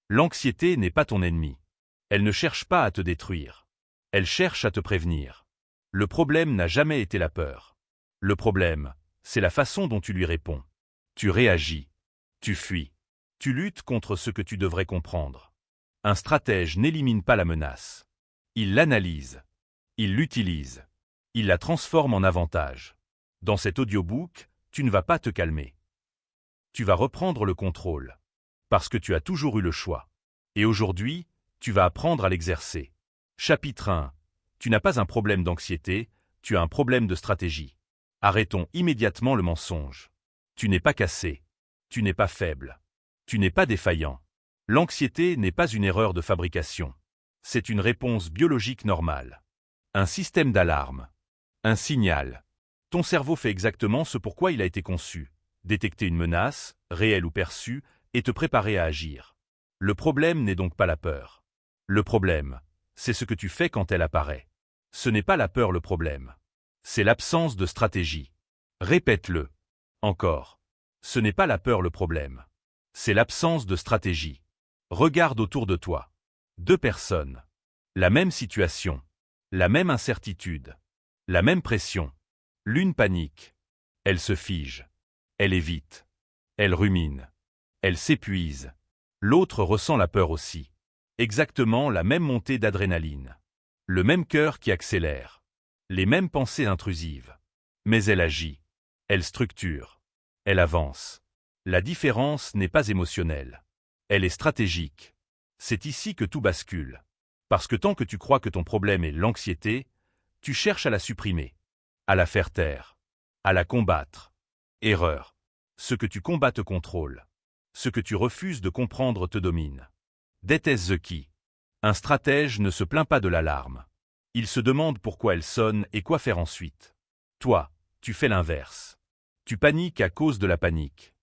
L'anxiété n'est pas ton ennemi. Elle ne cherche pas à te détruire. Elle cherche à te prévenir. Le problème n'a jamais été la peur. Le problème, c'est la façon dont tu lui réponds. Tu réagis. Tu fuis. Tu luttes contre ce que tu devrais comprendre. Un stratège n'élimine pas la menace. Il l'analyse. Il l'utilise. Il la transforme en avantage. Dans cet audiobook, tu ne vas pas te calmer. Tu vas reprendre le contrôle. Parce que tu as toujours eu le choix. Et aujourd'hui, tu vas apprendre à l'exercer. Chapitre 1. Tu n'as pas un problème d'anxiété, tu as un problème de stratégie. Arrêtons immédiatement le mensonge. Tu n'es pas cassé. Tu n'es pas faible. Tu n'es pas défaillant. L'anxiété n'est pas une erreur de fabrication. C'est une réponse biologique normale. Un système d'alarme. Un signal. Ton cerveau fait exactement ce pourquoi il a été conçu. Détecter une menace, réelle ou perçue, et te préparer à agir. Le problème n'est donc pas la peur. Le problème, c'est ce que tu fais quand elle apparaît. Ce n'est pas la peur le problème. C'est l'absence de stratégie. Répète-le. Encore. Ce n'est pas la peur le problème. C'est l'absence de stratégie. Regarde autour de toi. 2 personnes. La même situation. La même incertitude. La même pression. L'une panique. Elle se fige. Elle évite. Elle rumine. Elle s'épuise. L'autre ressent la peur aussi. Exactement la même montée d'adrénaline. Le même cœur qui accélère. Les mêmes pensées intrusives. Mais elle agit. Elle structure. Elle avance. La différence n'est pas émotionnelle. Elle est stratégique. C'est ici que tout bascule. Parce que tant que tu crois que ton problème est l'anxiété, tu cherches à la supprimer, à la faire taire, à la combattre. Erreur. Ce que tu combats te contrôle. Ce que tu refuses de comprendre te domine. Déteste the key. Un stratège ne se plaint pas de l'alarme. Il se demande pourquoi elle sonne et quoi faire ensuite. Toi, tu fais l'inverse. Tu paniques à cause de la panique.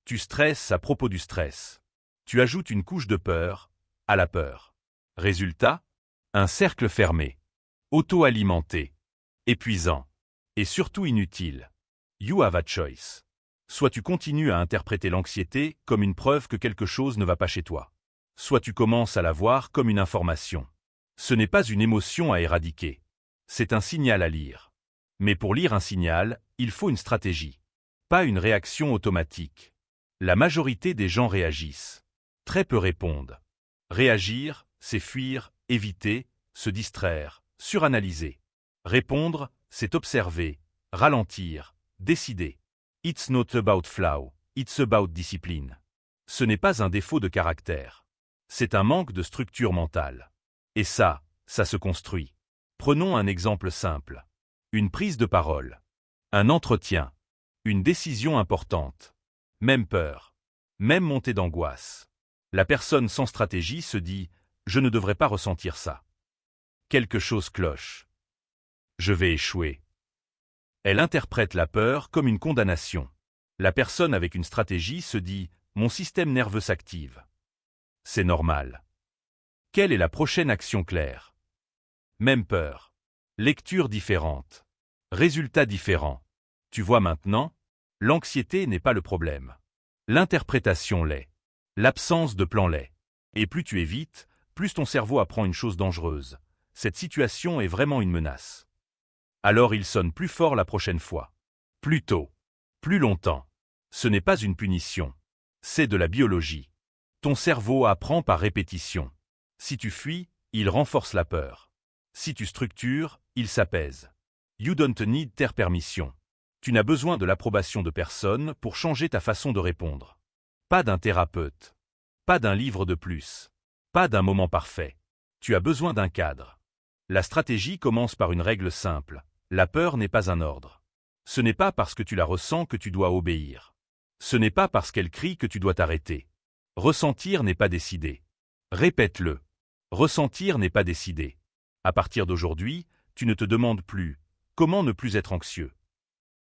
Tu stresses à propos du stress. Tu ajoutes une couche de peur à la peur. Résultat, un cercle fermé, auto-alimenté, épuisant, et surtout inutile. You have a choice. Soit tu continues à interpréter l'anxiété comme une preuve que quelque chose ne va pas chez toi. Soit tu commences à la voir comme une information. Ce n'est pas une émotion à éradiquer. C'est un signal à lire. Mais pour lire un signal, il faut une stratégie. Pas une réaction automatique. La majorité des gens réagissent. Très peu répondent. Réagir, c'est fuir, éviter, se distraire, suranalyser. Répondre, c'est observer, ralentir, décider. It's not about flow, it's about discipline. Ce n'est pas un défaut de caractère. C'est un manque de structure mentale. Et ça se construit. Prenons un exemple simple. Une prise de parole. Un entretien. Une décision importante. Même peur. Même montée d'angoisse. La personne sans stratégie se dit « Je ne devrais pas ressentir ça. Quelque chose cloche. Je vais échouer. » Elle interprète la peur comme une condamnation. La personne avec une stratégie se dit « Mon système nerveux s'active. C'est normal. » Quelle est la prochaine action claire? Même peur. Lecture différente. Résultat différent. Tu vois maintenant, l'anxiété n'est pas le problème. L'interprétation l'est. L'absence de plan l'est. Et plus tu évites, plus ton cerveau apprend une chose dangereuse. Cette situation est vraiment une menace. Alors il sonne plus fort la prochaine fois. Plus tôt. Plus longtemps. Ce n'est pas une punition. C'est de la biologie. Ton cerveau apprend par répétition. Si tu fuis, il renforce la peur. Si tu structures, il s'apaise. You don't need their permission. Tu n'as besoin de l'approbation de personne pour changer ta façon de répondre. Pas d'un thérapeute. Pas d'un livre de plus. Pas d'un moment parfait. Tu as besoin d'un cadre. La stratégie commence par une règle simple. La peur n'est pas un ordre. Ce n'est pas parce que tu la ressens que tu dois obéir. Ce n'est pas parce qu'elle crie que tu dois t'arrêter. Ressentir n'est pas décidé. Répète-le. Ressentir n'est pas décidé. À partir d'aujourd'hui, tu ne te demandes plus « Comment ne plus être anxieux ?»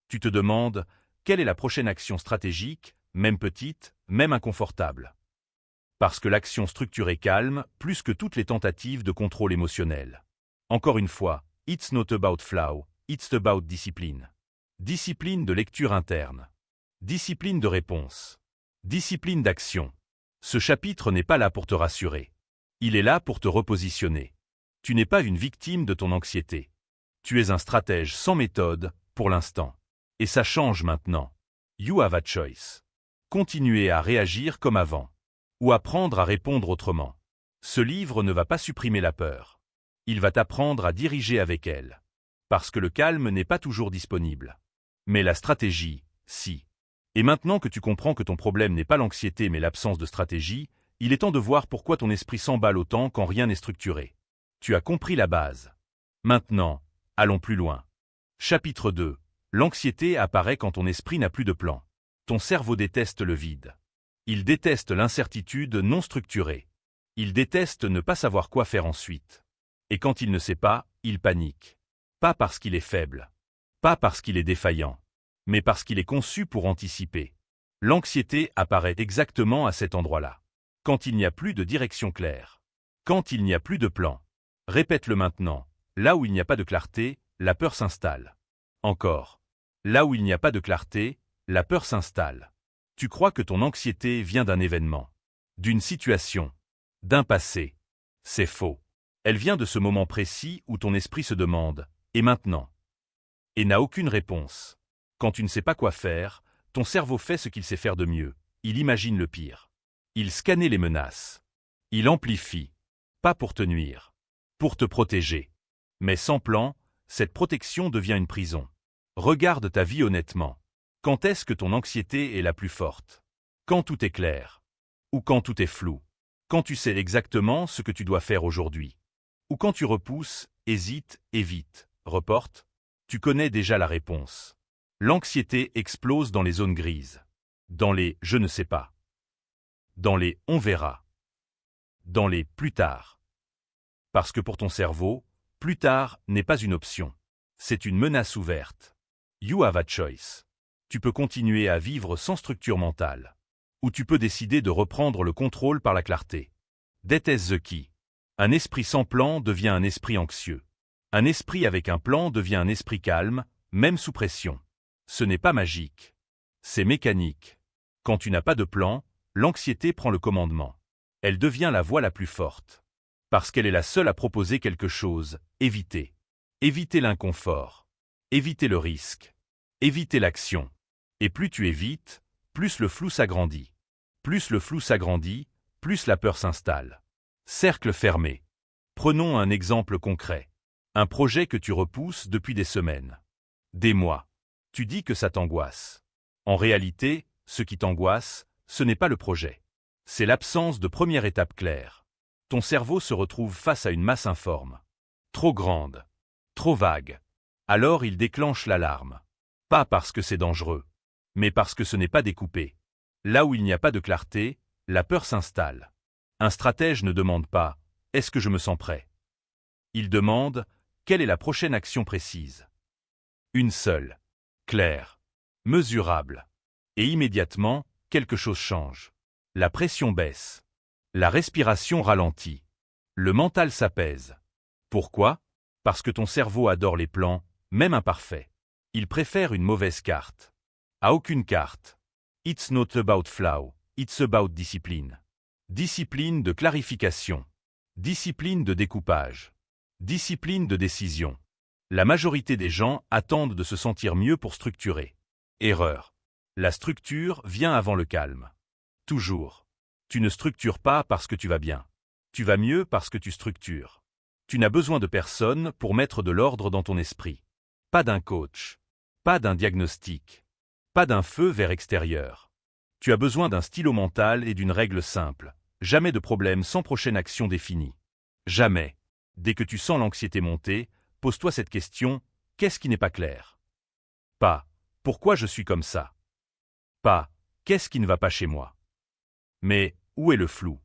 Tu te demandes « Quelle est la prochaine action stratégique, même petite, même inconfortable ?» Parce que l'action structurée calme plus que toutes les tentatives de contrôle émotionnel. Encore une fois, it's not about flow, it's about discipline. Discipline de lecture interne. Discipline de réponse. Discipline d'action. Ce chapitre n'est pas là pour te rassurer. Il est là pour te repositionner. Tu n'es pas une victime de ton anxiété. Tu es un stratège sans méthode, pour l'instant. Et ça change maintenant. You have a choice. Continuer à réagir comme avant. Ou apprendre à répondre autrement. Ce livre ne va pas supprimer la peur. Il va t'apprendre à diriger avec elle. Parce que le calme n'est pas toujours disponible. Mais la stratégie, si. Et maintenant que tu comprends que ton problème n'est pas l'anxiété mais l'absence de stratégie, il est temps de voir pourquoi ton esprit s'emballe autant quand rien n'est structuré. Tu as compris la base. Maintenant, allons plus loin. Chapitre 2. L'anxiété apparaît quand ton esprit n'a plus de plan. Ton cerveau déteste le vide. Il déteste l'incertitude non structurée. Il déteste ne pas savoir quoi faire ensuite. Et quand il ne sait pas, il panique. Pas parce qu'il est faible. Pas parce qu'il est défaillant. Mais parce qu'il est conçu pour anticiper. L'anxiété apparaît exactement à cet endroit-là. Quand il n'y a plus de direction claire. Quand il n'y a plus de plan. Répète-le maintenant. Là où il n'y a pas de clarté, la peur s'installe. Encore. Là où il n'y a pas de clarté, la peur s'installe. Tu crois que ton anxiété vient d'un événement, d'une situation, d'un passé. C'est faux. Elle vient de ce moment précis où ton esprit se demande « et maintenant ?» et n'a aucune réponse. Quand tu ne sais pas quoi faire, ton cerveau fait ce qu'il sait faire de mieux. Il imagine le pire. Il scanne les menaces. Il amplifie. Pas pour te nuire. Pour te protéger. Mais sans plan, cette protection devient une prison. Regarde ta vie honnêtement. Quand est-ce que ton anxiété est la plus forte? Quand tout est clair? Ou quand tout est flou? Quand tu sais exactement ce que tu dois faire aujourd'hui? Ou quand tu repousses, hésites, évites, reportes? Tu connais déjà la réponse. L'anxiété explose dans les zones grises. Dans les « je ne sais pas ». Dans les « on verra ». Dans les « plus tard ». Parce que pour ton cerveau, plus tard n'est pas une option. C'est une menace ouverte. You have a choice. Tu peux continuer à vivre sans structure mentale. Ou tu peux décider de reprendre le contrôle par la clarté. That is the key. Un esprit sans plan devient un esprit anxieux. Un esprit avec un plan devient un esprit calme, même sous pression. Ce n'est pas magique. C'est mécanique. Quand tu n'as pas de plan, l'anxiété prend le commandement. Elle devient la voix la plus forte. Parce qu'elle est la seule à proposer quelque chose, éviter. Éviter l'inconfort. Éviter le risque. Éviter l'action. Et plus tu évites, plus le flou s'agrandit. Plus le flou s'agrandit, plus la peur s'installe. Cercle fermé. Prenons un exemple concret. Un projet que tu repousses depuis des semaines. Des mois. Tu dis que ça t'angoisse. En réalité, ce qui t'angoisse, ce n'est pas le projet. C'est l'absence de première étape claire. Ton cerveau se retrouve face à une masse informe. Trop grande. Trop vague. Alors il déclenche l'alarme. Pas parce que c'est dangereux, mais parce que ce n'est pas découpé. Là où il n'y a pas de clarté, la peur s'installe. Un stratège ne demande pas « est-ce que je me sens prêt ?» Il demande « quelle est la prochaine action précise ?» Une seule, claire, mesurable. Et immédiatement, quelque chose change. La pression baisse. La respiration ralentit. Le mental s'apaise. Pourquoi? Parce que ton cerveau adore les plans, même imparfaits. Il préfère une mauvaise carte. À aucune carte. It's not about flow, it's about discipline. Discipline de clarification. Discipline de découpage. Discipline de décision. La majorité des gens attendent de se sentir mieux pour structurer. Erreur. La structure vient avant le calme. Toujours. Tu ne structures pas parce que tu vas bien. Tu vas mieux parce que tu structures. Tu n'as besoin de personne pour mettre de l'ordre dans ton esprit. Pas d'un coach. Pas d'un diagnostic. Pas d'un feu vert extérieur. Tu as besoin d'un stylo mental et d'une règle simple. Jamais de problème sans prochaine action définie. Jamais. Dès que tu sens l'anxiété monter, pose-toi cette question, qu'est-ce qui n'est pas clair? Pas, pourquoi je suis comme ça? Pas, qu'est-ce qui ne va pas chez moi? Mais, où est le flou?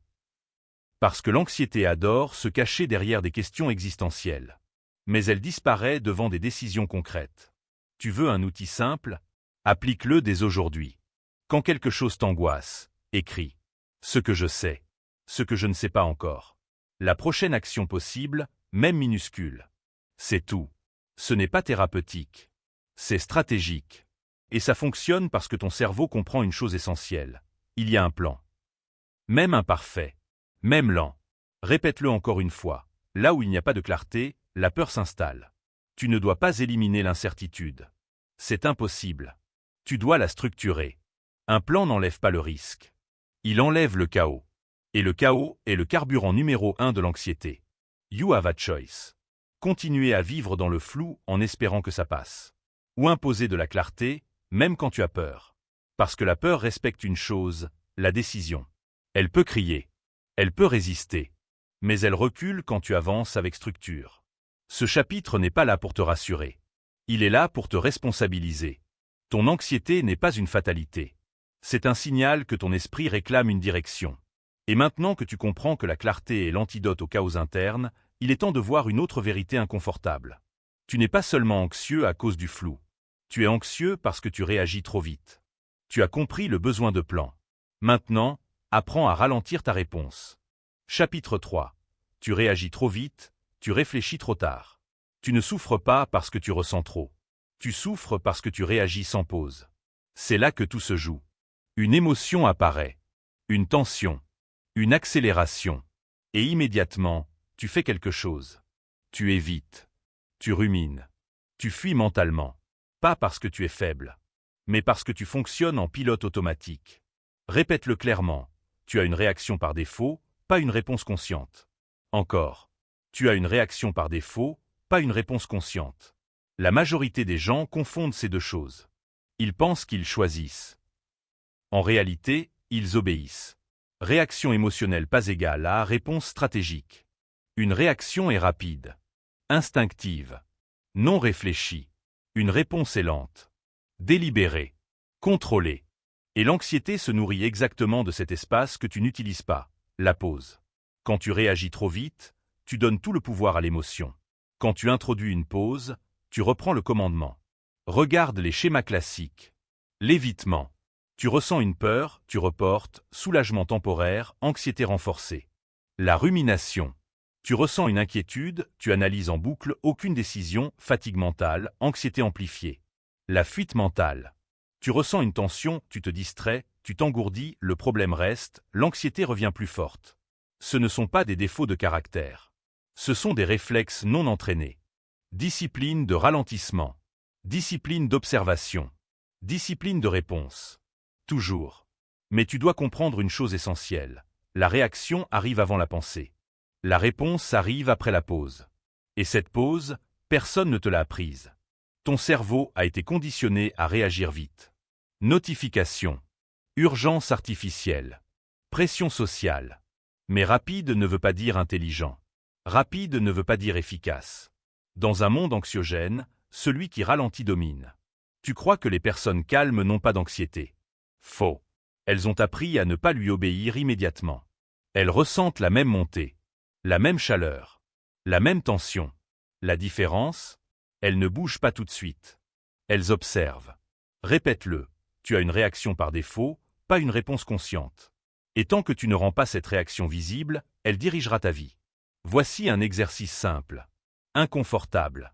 Parce que l'anxiété adore se cacher derrière des questions existentielles. Mais elle disparaît devant des décisions concrètes. Tu veux un outil simple? Applique-le dès aujourd'hui. Quand quelque chose t'angoisse, écris. Ce que je sais. Ce que je ne sais pas encore. La prochaine action possible, même minuscule. C'est tout. Ce n'est pas thérapeutique. C'est stratégique. Et ça fonctionne parce que ton cerveau comprend une chose essentielle. Il y a un plan. Même imparfait. Même lent. Répète-le encore une fois. Là où il n'y a pas de clarté, la peur s'installe. Tu ne dois pas éliminer l'incertitude. C'est impossible. Tu dois la structurer. Un plan n'enlève pas le risque. Il enlève le chaos. Et le chaos est le carburant numéro 1 de l'anxiété. You have a choice. Continuer à vivre dans le flou en espérant que ça passe. Ou imposer de la clarté, même quand tu as peur. Parce que la peur respecte une chose, la décision. Elle peut crier. Elle peut résister. Mais elle recule quand tu avances avec structure. Ce chapitre n'est pas là pour te rassurer. Il est là pour te responsabiliser. Ton anxiété n'est pas une fatalité. C'est un signal que ton esprit réclame une direction. Et maintenant que tu comprends que la clarté est l'antidote au chaos interne, il est temps de voir une autre vérité inconfortable. Tu n'es pas seulement anxieux à cause du flou. Tu es anxieux parce que tu réagis trop vite. Tu as compris le besoin de plan. Maintenant, apprends à ralentir ta réponse. Chapitre 3. Tu réagis trop vite, tu réfléchis trop tard. Tu ne souffres pas parce que tu ressens trop. Tu souffres parce que tu réagis sans pause. C'est là que tout se joue. Une émotion apparaît. Une tension. Une accélération. Et immédiatement, tu fais quelque chose. Tu évites. Tu rumines. Tu fuis mentalement. Pas parce que tu es faible, mais parce que tu fonctionnes en pilote automatique. Répète-le clairement. Tu as une réaction par défaut, pas une réponse consciente. Encore. Tu as une réaction par défaut, pas une réponse consciente. La majorité des gens confondent ces deux choses. Ils pensent qu'ils choisissent. En réalité, ils obéissent. Réaction émotionnelle pas égale à réponse stratégique. Une réaction est rapide, instinctive, non réfléchie. Une réponse est lente, délibérée, contrôlée. Et l'anxiété se nourrit exactement de cet espace que tu n'utilises pas, la pause. Quand tu réagis trop vite, tu donnes tout le pouvoir à l'émotion. Quand tu introduis une pause, tu reprends le commandement. Regarde les schémas classiques. L'évitement. Tu ressens une peur, tu reportes, soulagement temporaire, anxiété renforcée. La rumination. Tu ressens une inquiétude, tu analyses en boucle, aucune décision, fatigue mentale, anxiété amplifiée. La fuite mentale. Tu ressens une tension, tu te distrais, tu t'engourdis, le problème reste, l'anxiété revient plus forte. Ce ne sont pas des défauts de caractère. Ce sont des réflexes non entraînés. Discipline de ralentissement. Discipline d'observation. Discipline de réponse. Toujours. Mais tu dois comprendre une chose essentielle. La réaction arrive avant la pensée. La réponse arrive après la pause. Et cette pause, personne ne te l'a apprise. Ton cerveau a été conditionné à réagir vite. Notification. Urgence artificielle. Pression sociale. Mais rapide ne veut pas dire intelligent. Rapide ne veut pas dire efficace. Dans un monde anxiogène, celui qui ralentit domine. Tu crois que les personnes calmes n'ont pas d'anxiété. Faux. Elles ont appris à ne pas lui obéir immédiatement. Elles ressentent la même montée, la même chaleur, la même tension. La différence, elles ne bougent pas tout de suite. Elles observent. Répète-le, tu as une réaction par défaut, pas une réponse consciente. Et tant que tu ne rends pas cette réaction visible, elle dirigera ta vie. Voici un exercice simple, inconfortable,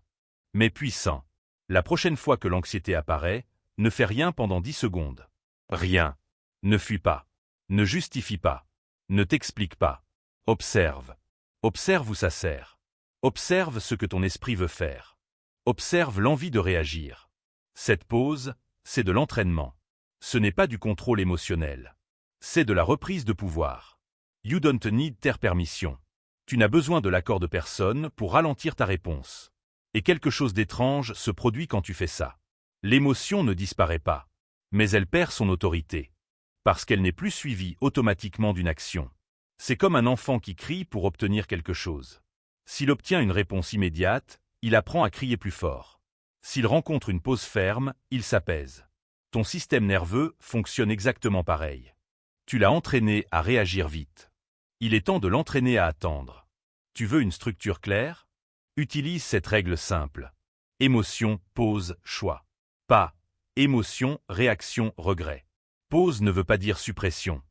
mais puissant. La prochaine fois que l'anxiété apparaît, ne fais rien pendant 10 secondes. Rien. Ne fuis pas. Ne justifie pas. Ne t'explique pas. Observe. Observe où ça sert. Observe ce que ton esprit veut faire. Observe l'envie de réagir. Cette pause, c'est de l'entraînement. Ce n'est pas du contrôle émotionnel. C'est de la reprise de pouvoir. You don't need their permission. Tu n'as besoin de l'accord de personne pour ralentir ta réponse. Et quelque chose d'étrange se produit quand tu fais ça. L'émotion ne disparaît pas, mais elle perd son autorité. Parce qu'elle n'est plus suivie automatiquement d'une action. C'est comme un enfant qui crie pour obtenir quelque chose. S'il obtient une réponse immédiate, il apprend à crier plus fort. S'il rencontre une pause ferme, il s'apaise. Ton système nerveux fonctionne exactement pareil. Tu l'as entraîné à réagir vite. Il est temps de l'entraîner à attendre. Tu veux une structure claire? Utilise cette règle simple. Émotion, pause, choix. Pas émotion, réaction, regret. Pause ne veut pas dire suppression.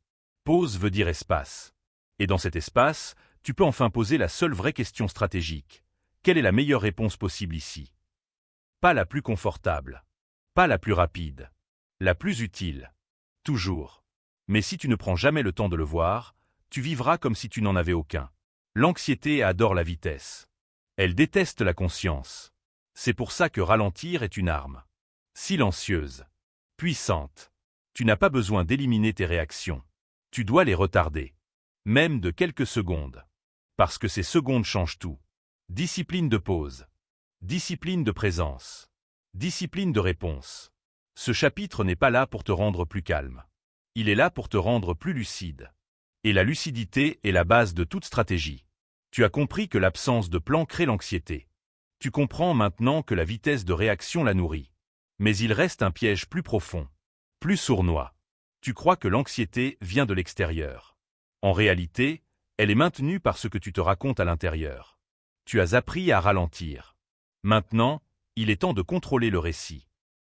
Pause veut dire espace. Et dans cet espace, tu peux enfin poser la seule vraie question stratégique. Quelle est la meilleure réponse possible ici? Pas la plus confortable. Pas la plus rapide. La plus utile. Toujours. Mais si tu ne prends jamais le temps de le voir, tu vivras comme si tu n'en avais aucun. L'anxiété adore la vitesse. Elle déteste la conscience. C'est pour ça que ralentir est une arme. Silencieuse. Puissante. Tu n'as pas besoin d'éliminer tes réactions. Tu dois les retarder. Même de quelques secondes. Parce que ces secondes changent tout. Discipline de pause. Discipline de présence. Discipline de réponse. Ce chapitre n'est pas là pour te rendre plus calme. Il est là pour te rendre plus lucide. Et la lucidité est la base de toute stratégie. Tu as compris que l'absence de plan crée l'anxiété. Tu comprends maintenant que la vitesse de réaction la nourrit. Mais il reste un piège plus profond, plus sournois. Tu crois que l'anxiété vient de l'extérieur. En réalité, elle est maintenue par ce que tu te racontes à l'intérieur. Tu as appris à ralentir. Maintenant, il est temps de contrôler le récit.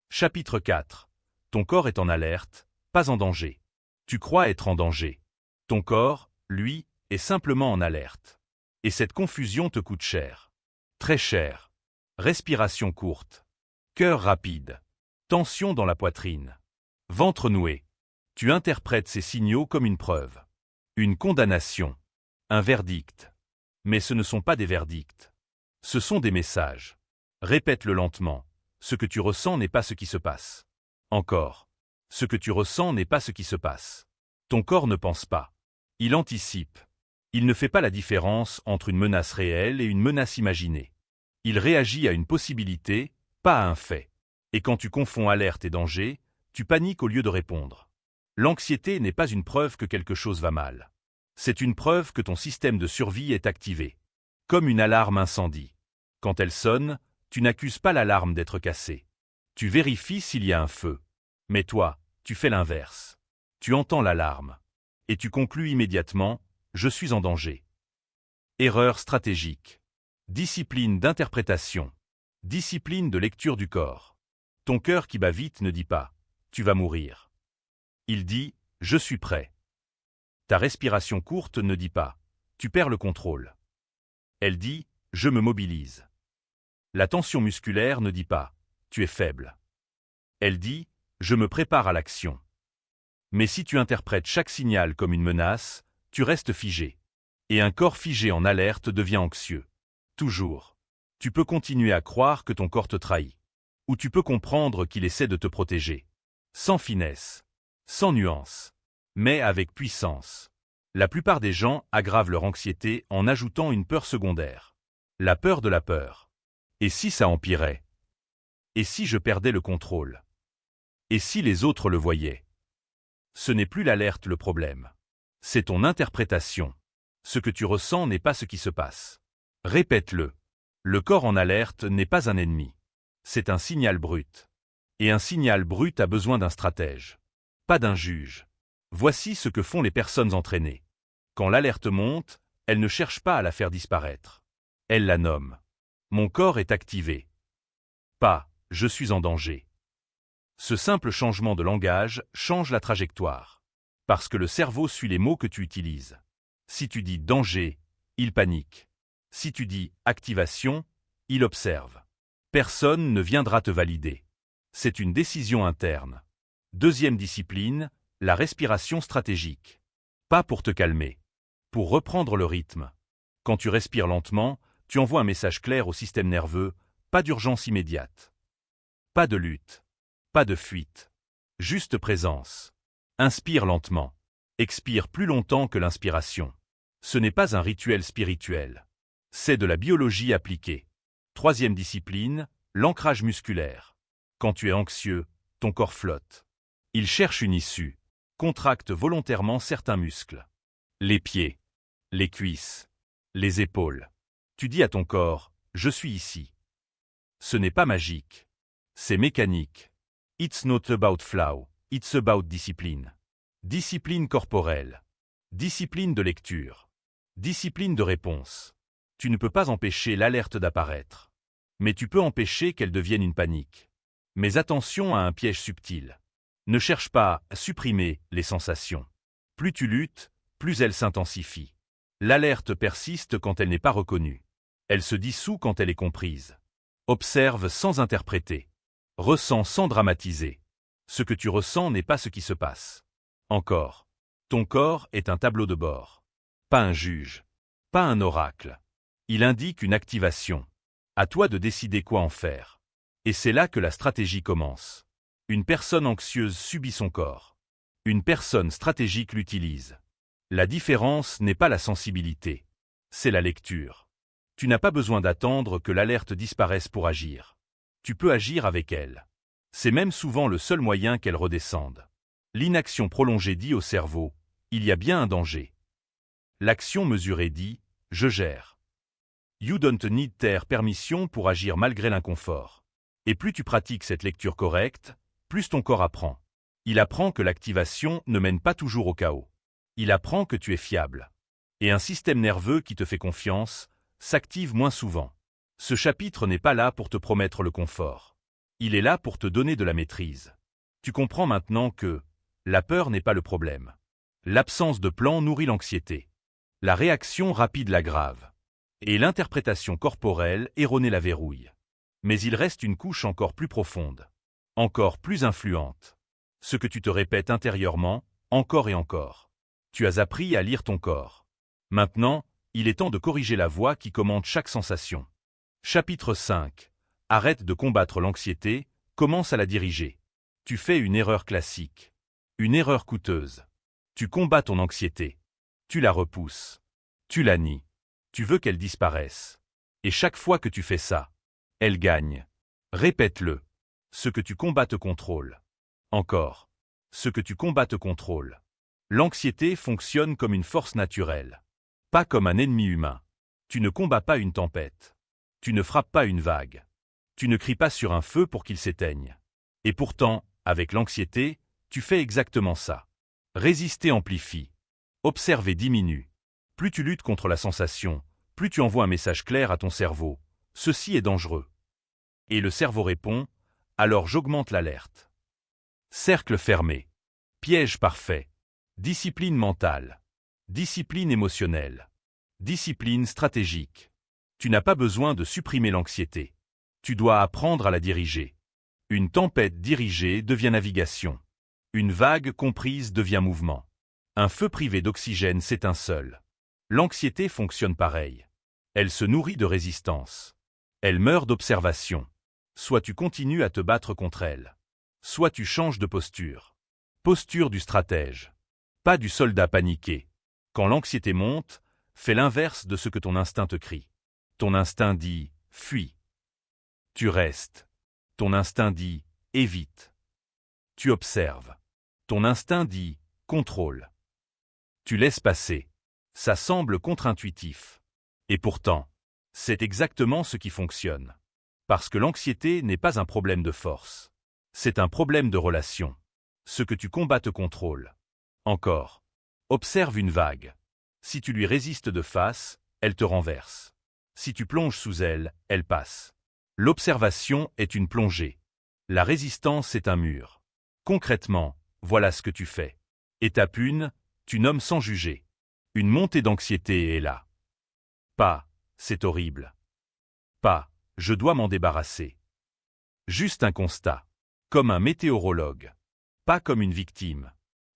Chapitre 4. Ton corps est en alerte, pas en danger. Tu crois être en danger. Ton corps, lui, est simplement en alerte. Et cette confusion te coûte cher. Très cher. Respiration courte. Cœur rapide. Tension dans la poitrine. Ventre noué. Tu interprètes ces signaux comme une preuve. Une condamnation. Un verdict. Mais ce ne sont pas des verdicts. Ce sont des messages. Répète-le lentement. Ce que tu ressens n'est pas ce qui se passe. Encore. Ce que tu ressens n'est pas ce qui se passe. Ton corps ne pense pas. Il anticipe. Il ne fait pas la différence entre une menace réelle et une menace imaginée. Il réagit à une possibilité, pas à un fait. Et quand tu confonds alerte et danger, tu paniques au lieu de répondre. L'anxiété n'est pas une preuve que quelque chose va mal. C'est une preuve que ton système de survie est activé. Comme une alarme incendie. Quand elle sonne, tu n'accuses pas l'alarme d'être cassée. Tu vérifies s'il y a un feu. Mais toi, tu fais l'inverse. Tu entends l'alarme. Et tu conclus immédiatement, je suis en danger. Erreur stratégique. Discipline d'interprétation. Discipline de lecture du corps. Ton cœur qui bat vite ne dit pas « tu vas mourir ». Il dit « je suis prêt ». Ta respiration courte ne dit pas « tu perds le contrôle ». Elle dit « je me mobilise ». La tension musculaire ne dit pas « tu es faible ». Elle dit « je me prépare à l'action ». Mais si tu interprètes chaque signal comme une menace, tu restes figé. Et un corps figé en alerte devient anxieux. Toujours. Tu peux continuer à croire que ton corps te trahit. Ou tu peux comprendre qu'il essaie de te protéger. Sans finesse. Sans nuance. Mais avec puissance. La plupart des gens aggravent leur anxiété en ajoutant une peur secondaire. La peur de la peur. Et si ça empirait? Et si je perdais le contrôle? Et si les autres le voyaient? Ce n'est plus l'alerte le problème. C'est ton interprétation. Ce que tu ressens n'est pas ce qui se passe. Répète-le. Le corps en alerte n'est pas un ennemi. C'est un signal brut. Et un signal brut a besoin d'un stratège. Pas d'un juge. Voici ce que font les personnes entraînées. Quand l'alerte monte, elles ne cherchent pas à la faire disparaître. Elles la nomment. Mon corps est activé. Pas, je suis en danger. Ce simple changement de langage change la trajectoire. Parce que le cerveau suit les mots que tu utilises. Si tu dis danger, il panique. Si tu dis activation, il observe. Personne ne viendra te valider. C'est une décision interne. Deuxième discipline, la respiration stratégique. Pas pour te calmer. Pour reprendre le rythme. Quand tu respires lentement, tu envoies un message clair au système nerveux, pas d'urgence immédiate. Pas de lutte. Pas de fuite. Juste présence. Inspire lentement. Expire plus longtemps que l'inspiration. Ce n'est pas un rituel spirituel. C'est de la biologie appliquée. Troisième discipline, l'ancrage musculaire. Quand tu es anxieux, ton corps flotte. Il cherche une issue. Contracte volontairement certains muscles. Les pieds. Les cuisses. Les épaules. Tu dis à ton corps, je suis ici. Ce n'est pas magique. C'est mécanique. It's not about flow, it's about discipline. Discipline corporelle. Discipline de lecture. Discipline de réponse. Tu ne peux pas empêcher l'alerte d'apparaître. Mais tu peux empêcher qu'elle devienne une panique. Mais attention à un piège subtil. Ne cherche pas à supprimer les sensations. Plus tu luttes, plus elles s'intensifient. L'alerte persiste quand elle n'est pas reconnue. Elle se dissout quand elle est comprise. Observe sans interpréter. Ressens sans dramatiser. Ce que tu ressens n'est pas ce qui se passe. Encore. Ton corps est un tableau de bord. Pas un juge. Pas un oracle. Il indique une activation. À toi de décider quoi en faire. Et c'est là que la stratégie commence. Une personne anxieuse subit son corps. Une personne stratégique l'utilise. La différence n'est pas la sensibilité. C'est la lecture. Tu n'as pas besoin d'attendre que l'alerte disparaisse pour agir. Tu peux agir avec elle. C'est même souvent le seul moyen qu'elle redescende. L'inaction prolongée dit au cerveau « il y a bien un danger ». L'action mesurée dit « je gère ». You don't need their permission pour agir malgré l'inconfort. Et plus tu pratiques cette lecture correcte, plus ton corps apprend. Il apprend que l'activation ne mène pas toujours au chaos. Il apprend que tu es fiable. Et un système nerveux qui te fait confiance s'active moins souvent. Ce chapitre n'est pas là pour te promettre le confort. Il est là pour te donner de la maîtrise. Tu comprends maintenant que la peur n'est pas le problème. L'absence de plan nourrit l'anxiété. La réaction rapide l'aggrave. Et l'interprétation corporelle erronée la verrouille. Mais il reste une couche encore plus profonde. Encore plus influente. Ce que tu te répètes intérieurement, encore et encore. Tu as appris à lire ton corps. Maintenant, il est temps de corriger la voix qui commande chaque sensation. Chapitre 5. Arrête de combattre l'anxiété, commence à la diriger. Tu fais une erreur classique. Une erreur coûteuse. Tu combats ton anxiété. Tu la repousses. Tu la nies. Tu veux qu'elle disparaisse. Et chaque fois que tu fais ça, elle gagne. Répète-le. Ce que tu combats te contrôle. Encore. Ce que tu combats te contrôle. L'anxiété fonctionne comme une force naturelle. Pas comme un ennemi humain. Tu ne combats pas une tempête. Tu ne frappes pas une vague. Tu ne cries pas sur un feu pour qu'il s'éteigne. Et pourtant, avec l'anxiété, tu fais exactement ça. Résister amplifie. Observer diminue. Plus tu luttes contre la sensation, plus tu envoies un message clair à ton cerveau. Ceci est dangereux. Et le cerveau répond, alors j'augmente l'alerte. Cercle fermé. Piège parfait. Discipline mentale. Discipline émotionnelle. Discipline stratégique. Tu n'as pas besoin de supprimer l'anxiété. Tu dois apprendre à la diriger. Une tempête dirigée devient navigation. Une vague comprise devient mouvement. Un feu privé d'oxygène s'éteint seul. L'anxiété fonctionne pareil. Elle se nourrit de résistance. Elle meurt d'observation. Soit tu continues à te battre contre elle. Soit tu changes de posture. Posture du stratège. Pas du soldat paniqué. Quand l'anxiété monte, fais l'inverse de ce que ton instinct te crie. Ton instinct dit « fuis ». Tu restes. Ton instinct dit « évite ». Tu observes. Ton instinct dit « contrôle ». Tu laisses passer. Ça semble contre-intuitif. Et pourtant, c'est exactement ce qui fonctionne. Parce que l'anxiété n'est pas un problème de force. C'est un problème de relation. Ce que tu combats te contrôle. Encore. Observe une vague. Si tu lui résistes de face, elle te renverse. Si tu plonges sous elle, elle passe. L'observation est une plongée. La résistance est un mur. Concrètement, voilà ce que tu fais. Étape 1, tu nommes sans juger. Une montée d'anxiété est là. Pas, c'est horrible. Pas, je dois m'en débarrasser. Juste un constat. Comme un météorologue. Pas comme une victime.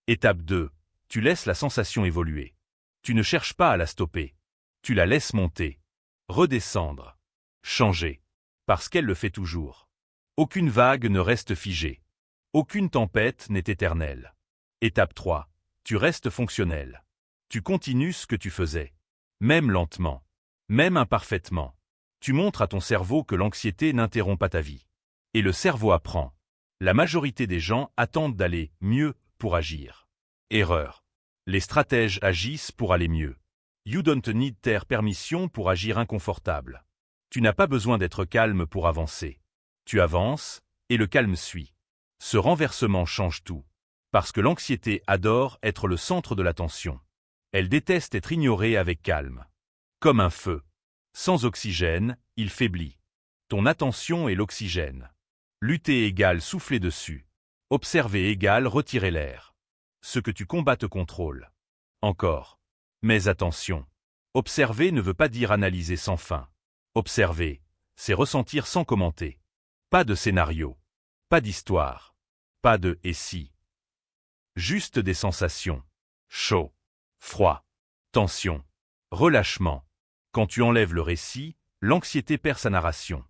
Étape 2, tu laisses la sensation évoluer. Tu ne cherches pas à la stopper. Tu la laisses monter. Redescendre. Changer. Parce qu'elle le fait toujours. Aucune vague ne reste figée. Aucune tempête n'est éternelle. Étape 3. Tu restes fonctionnel. Tu continues ce que tu faisais. Même lentement. Même imparfaitement. Tu montres à ton cerveau que l'anxiété n'interrompt pas ta vie. Et le cerveau apprend. La majorité des gens attendent d'aller mieux pour agir. Erreur. Les stratèges agissent pour aller mieux. You don't need their permission pour agir inconfortable. Tu n'as pas besoin d'être calme pour avancer. Tu avances, et le calme suit. Ce renversement change tout. Parce que l'anxiété adore être le centre de l'attention. Elle déteste être ignorée avec calme. Comme un feu. Sans oxygène, il faiblit. Ton attention est l'oxygène. Lutter égale souffler dessus. Observer égale retirer l'air. Ce que tu combats te contrôle. Encore. Mais attention. Observer ne veut pas dire analyser sans fin. Observer, c'est ressentir sans commenter. Pas de scénario. Pas d'histoire. Pas de « et si ». Juste des sensations. chaud, froid, tension, relâchement. Quand tu enlèves le récit, l'anxiété perd sa narration.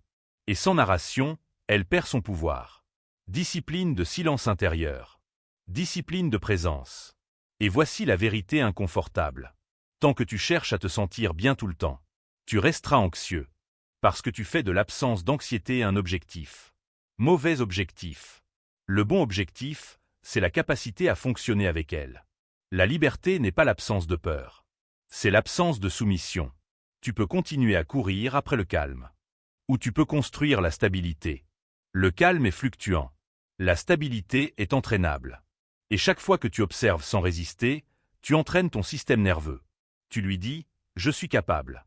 Et sans narration, elle perd son pouvoir. Discipline de silence intérieur. Discipline de présence. Et voici la vérité inconfortable. Tant que tu cherches à te sentir bien tout le temps, tu resteras anxieux. Parce que tu fais de l'absence d'anxiété un objectif. Mauvais objectif. Le bon objectif, c'est la capacité à fonctionner avec elle. La liberté n'est pas l'absence de peur. C'est l'absence de soumission. Tu peux continuer à courir après le calme. Ou tu peux construire la stabilité. Le calme est fluctuant. La stabilité est entraînable. Et chaque fois que tu observes sans résister, tu entraînes ton système nerveux. Tu lui dis « Je suis capable ».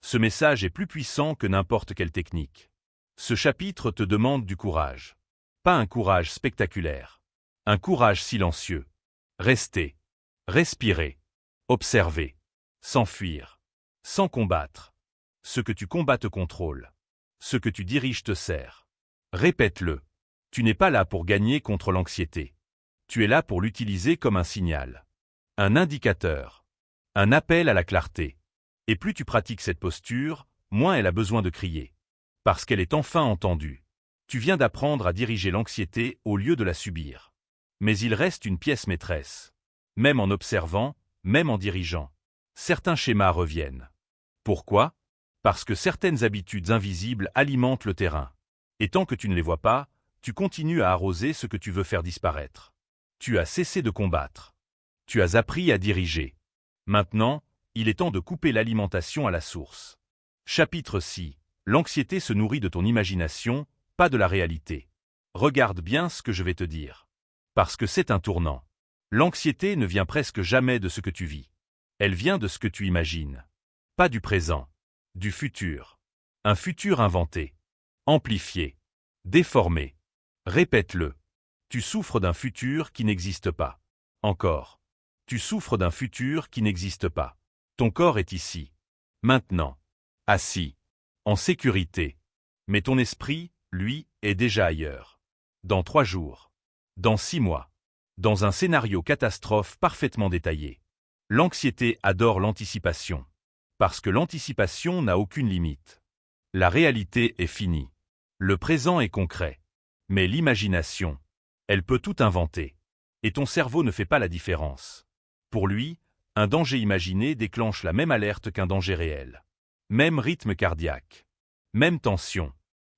Ce message est plus puissant que n'importe quelle technique. Ce chapitre te demande du courage. Pas un courage spectaculaire. Un courage silencieux. Rester. Respirer. Observer. S'enfuir. Sans combattre. Ce que tu combats te contrôle. Ce que tu diriges te sert. Répète-le. Tu n'es pas là pour gagner contre l'anxiété. Tu es là pour l'utiliser comme un signal. Un indicateur. Un appel à la clarté. Et plus tu pratiques cette posture, moins elle a besoin de crier. Parce qu'elle est enfin entendue. Tu viens d'apprendre à diriger l'anxiété au lieu de la subir. Mais il reste une pièce maîtresse. Même en observant, même en dirigeant. Certains schémas reviennent. Pourquoi? Parce que certaines habitudes invisibles alimentent le terrain. Et tant que tu ne les vois pas, tu continues à arroser ce que tu veux faire disparaître. Tu as cessé de combattre. Tu as appris à diriger. Maintenant, il est temps de couper l'alimentation à la source. Chapitre 6. L'anxiété se nourrit de ton imagination, pas de la réalité. Regarde bien ce que je vais te dire. Parce que c'est un tournant. L'anxiété ne vient presque jamais de ce que tu vis. Elle vient de ce que tu imagines. Pas du présent. Du futur. Un futur inventé. Amplifié. Déformé. Répète-le. Tu souffres d'un futur qui n'existe pas. Encore. Tu souffres d'un futur qui n'existe pas. Ton corps est ici. Maintenant. Assis. En sécurité. Mais ton esprit, lui, est déjà ailleurs. Dans 3 jours. Dans 6 mois. Dans un scénario catastrophe parfaitement détaillé. L'anxiété adore l'anticipation. Parce que l'anticipation n'a aucune limite. La réalité est finie. Le présent est concret. Mais l'imagination, elle peut tout inventer. Et ton cerveau ne fait pas la différence. Pour lui, un danger imaginé déclenche la même alerte qu'un danger réel. Même rythme cardiaque. Même tension.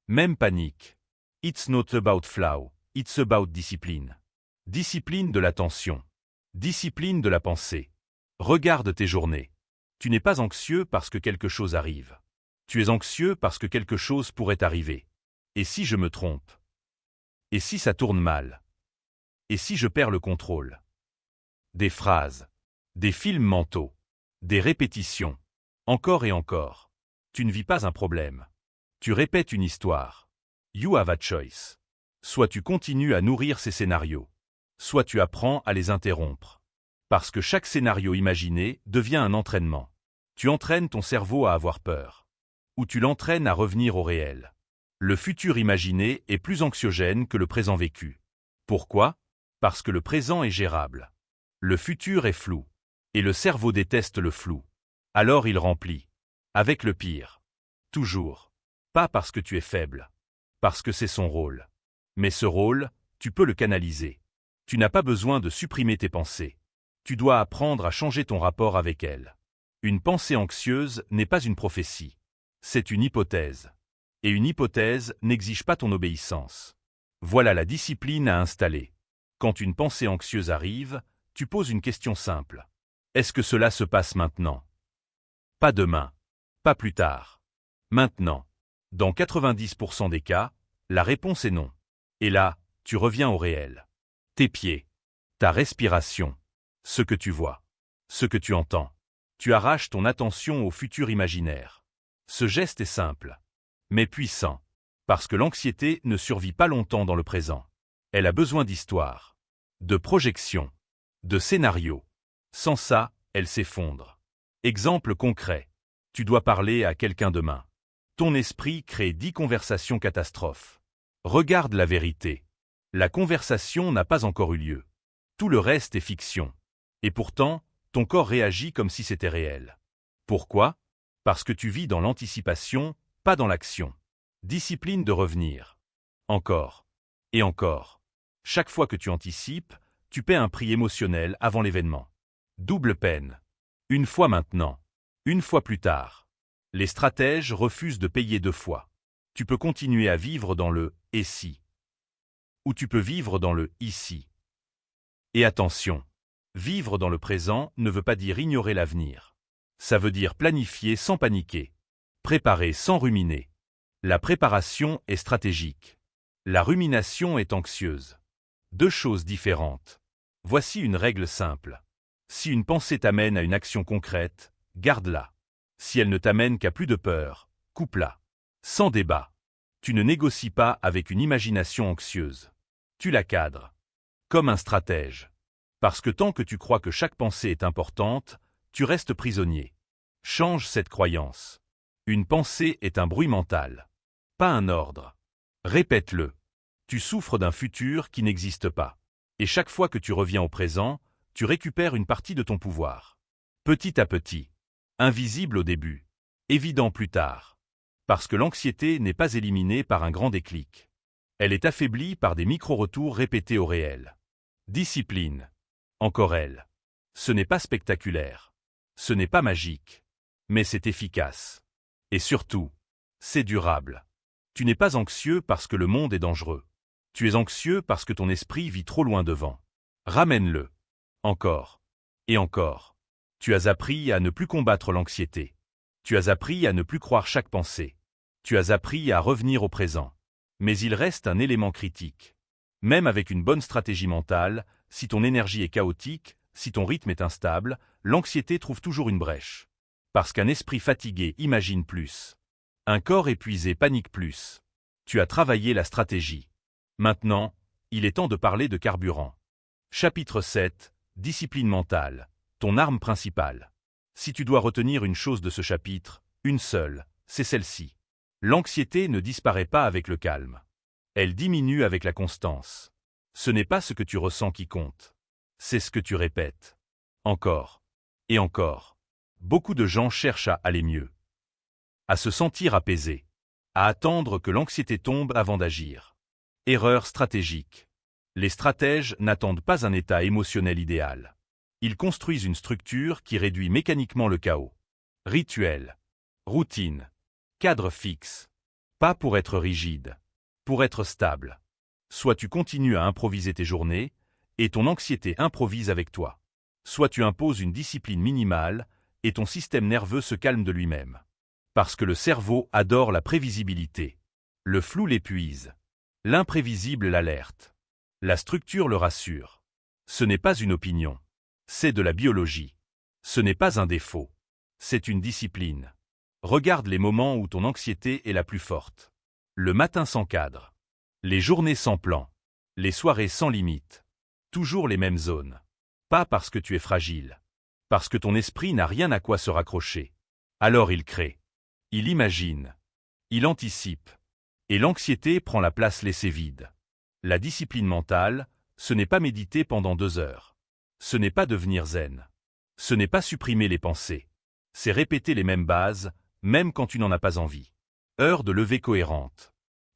Même panique. It's not about flow, it's about discipline. Discipline de l'attention. Discipline de la pensée. Regarde tes journées. Tu n'es pas anxieux parce que quelque chose arrive. Tu es anxieux parce que quelque chose pourrait arriver. Et si je me trompe? Et si ça tourne mal? Et si je perds le contrôle? Des phrases. Des films mentaux. Des répétitions. Encore et encore. Tu ne vis pas un problème. Tu répètes une histoire. You have a choice. Soit tu continues à nourrir ces scénarios. Soit tu apprends à les interrompre. Parce que chaque scénario imaginé devient un entraînement. Tu entraînes ton cerveau à avoir peur. Ou tu l'entraînes à revenir au réel. Le futur imaginé est plus anxiogène que le présent vécu. Pourquoi? Parce que le présent est gérable. Le futur est flou. Et le cerveau déteste le flou. Alors il remplit. Avec le pire. Toujours. Pas parce que tu es faible. Parce que c'est son rôle. Mais ce rôle, tu peux le canaliser. Tu n'as pas besoin de supprimer tes pensées. Tu dois apprendre à changer ton rapport avec elles. Une pensée anxieuse n'est pas une prophétie. C'est une hypothèse. Et une hypothèse n'exige pas ton obéissance. Voilà la discipline à installer. Quand une pensée anxieuse arrive, tu poses une question simple. Est-ce que cela se passe maintenant? Pas demain. Pas plus tard. Maintenant. Dans 90% des cas, la réponse est non. Et là, tu reviens au réel. Tes pieds. Ta respiration. Ce que tu vois. Ce que tu entends. Tu arraches ton attention au futur imaginaire. Ce geste est simple. Mais puissant. Parce que l'anxiété ne survit pas longtemps dans le présent. Elle a besoin d'histoire. De projection. De scénario. Sans ça, elle s'effondre. Exemple concret. Tu dois parler à quelqu'un demain. Ton esprit crée 10 conversations catastrophes. Regarde la vérité. La conversation n'a pas encore eu lieu. Tout le reste est fiction. Et pourtant, ton corps réagit comme si c'était réel. Pourquoi? Parce que tu vis dans l'anticipation, pas dans l'action. Discipline de revenir. Encore. Et encore. Chaque fois que tu anticipes, tu paies un prix émotionnel avant l'événement. Double peine. Une fois maintenant. Une fois plus tard. Les stratèges refusent de payer 2 fois. Tu peux continuer à vivre dans le « et si » ou tu peux vivre dans le « ici ». Et attention, vivre dans le présent ne veut pas dire ignorer l'avenir. Ça veut dire planifier sans paniquer, préparer sans ruminer. La préparation est stratégique. La rumination est anxieuse. 2 choses différentes. Voici une règle simple. Si une pensée t'amène à une action concrète, garde-la. Si elle ne t'amène qu'à plus de peur, coupe-la. Sans débat. Tu ne négocies pas avec une imagination anxieuse. Tu la cadres. Comme un stratège. Parce que tant que tu crois que chaque pensée est importante, tu restes prisonnier. Change cette croyance. Une pensée est un bruit mental. Pas un ordre. Répète-le. Tu souffres d'un futur qui n'existe pas. Et chaque fois que tu reviens au présent, tu récupères une partie de ton pouvoir. Petit à petit. Invisible au début. Évident plus tard. Parce que l'anxiété n'est pas éliminée par un grand déclic. Elle est affaiblie par des micro-retours répétés au réel. Discipline. Encore elle. Ce n'est pas spectaculaire. Ce n'est pas magique. Mais c'est efficace. Et surtout, c'est durable. Tu n'es pas anxieux parce que le monde est dangereux. Tu es anxieux parce que ton esprit vit trop loin devant. Ramène-le. Encore. Et encore. Tu as appris à ne plus combattre l'anxiété. Tu as appris à ne plus croire chaque pensée. Tu as appris à revenir au présent. Mais il reste un élément critique. Même avec une bonne stratégie mentale, si ton énergie est chaotique, si ton rythme est instable, l'anxiété trouve toujours une brèche. Parce qu'un esprit fatigué imagine plus. Un corps épuisé panique plus. Tu as travaillé la stratégie. Maintenant, il est temps de parler de carburant. Chapitre 7. Discipline mentale. Ton arme principale. Si tu dois retenir une chose de ce chapitre, une seule, c'est celle-ci. L'anxiété ne disparaît pas avec le calme. Elle diminue avec la constance. Ce n'est pas ce que tu ressens qui compte. C'est ce que tu répètes. Encore. Et encore. Beaucoup de gens cherchent à aller mieux. À se sentir apaisés. À attendre que l'anxiété tombe avant d'agir. Erreur stratégique. Les stratèges n'attendent pas un état émotionnel idéal. Ils construisent une structure qui réduit mécaniquement le chaos. Rituel. Routine. Cadre fixe. Pas pour être rigide. Pour être stable. Soit tu continues à improviser tes journées, et ton anxiété improvise avec toi. Soit tu imposes une discipline minimale, et ton système nerveux se calme de lui-même. Parce que le cerveau adore la prévisibilité. Le flou l'épuise. L'imprévisible l'alerte. La structure le rassure. Ce n'est pas une opinion. C'est de la biologie. Ce n'est pas un défaut. C'est une discipline. Regarde les moments où ton anxiété est la plus forte. Le matin sans cadre. Les journées sans plan. Les soirées sans limite. Toujours les mêmes zones. Pas parce que tu es fragile. Parce que ton esprit n'a rien à quoi se raccrocher. Alors il crée. Il imagine. Il anticipe. Et l'anxiété prend la place laissée vide. La discipline mentale, ce n'est pas méditer pendant 2 heures. Ce n'est pas devenir zen. Ce n'est pas supprimer les pensées. C'est répéter les mêmes bases, même quand tu n'en as pas envie. Heure de lever cohérente.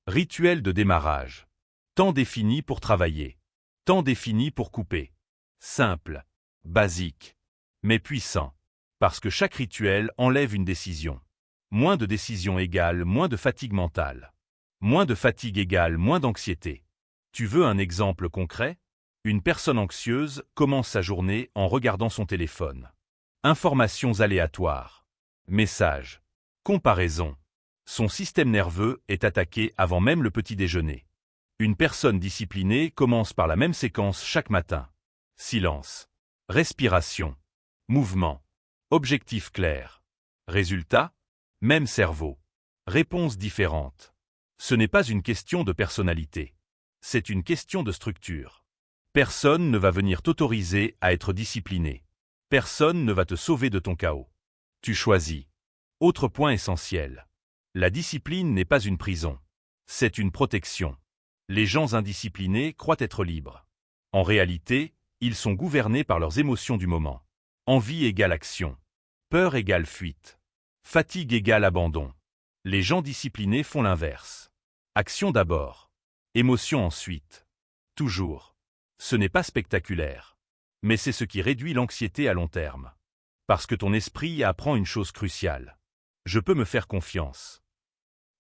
Rituel de démarrage. Temps défini pour travailler. Temps défini pour couper. Simple. Basique. Mais puissant. Parce que chaque rituel enlève une décision. Moins de décision égale moins de fatigue mentale. Moins de fatigue égale moins d'anxiété. Tu veux un exemple concret? Une personne anxieuse commence sa journée en regardant son téléphone. Informations aléatoires. Messages. Comparaison. Son système nerveux est attaqué avant même le petit déjeuner. Une personne disciplinée commence par la même séquence chaque matin. Silence. Respiration. Mouvement. Objectif clair. Résultat? Même cerveau. Réponse différente. Ce n'est pas une question de personnalité. C'est une question de structure. Personne ne va venir t'autoriser à être discipliné. Personne ne va te sauver de ton chaos. Tu choisis. Autre point essentiel. La discipline n'est pas une prison. C'est une protection. Les gens indisciplinés croient être libres. En réalité, Ils sont gouvernés par leurs émotions du moment. Envie égale action. Peur égale fuite. Fatigue égale abandon. Les gens disciplinés font l'inverse. Action d'abord. Émotion ensuite. Toujours. Ce n'est pas spectaculaire. Mais c'est ce qui réduit l'anxiété à long terme. Parce que ton esprit apprend une chose cruciale. Je peux me faire confiance.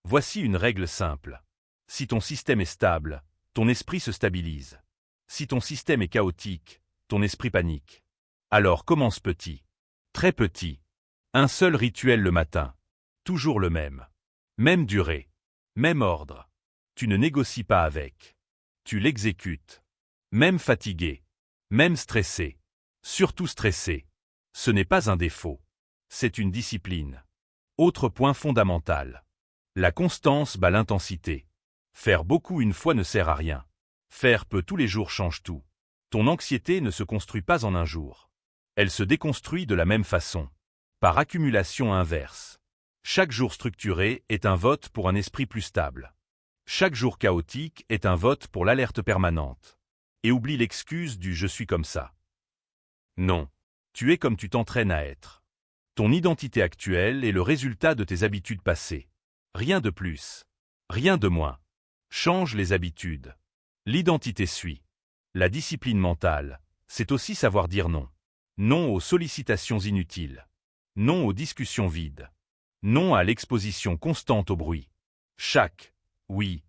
Voici une règle simple. Si ton système est stable, ton esprit se stabilise. Si ton système est chaotique, ton esprit panique. Alors commence petit. Très petit. Un seul rituel le matin. Toujours le même. Même durée. Même ordre. Tu ne négocies pas avec. Tu l'exécutes. Même fatigué. Même stressé. Surtout stressé. Ce n'est pas un défaut. C'est une discipline. Autre point fondamental. La constance bat l'intensité. Faire beaucoup une fois ne sert à rien. Faire peu tous les jours change tout. Ton anxiété ne se construit pas en un jour. Elle se déconstruit de la même façon. Par accumulation inverse. Chaque jour structuré est un vote pour un esprit plus stable. Chaque jour chaotique est un vote pour l'alerte permanente. Et oublie l'excuse du « je suis comme ça ». Non. Tu es comme tu t'entraînes à être. Ton identité actuelle est le résultat de tes habitudes passées. Rien de plus. Rien de moins. Change les habitudes. L'identité suit. La discipline mentale, c'est aussi savoir dire non. Non aux sollicitations inutiles. Non aux discussions vides. Non à l'exposition constante au bruit. Chaque « oui »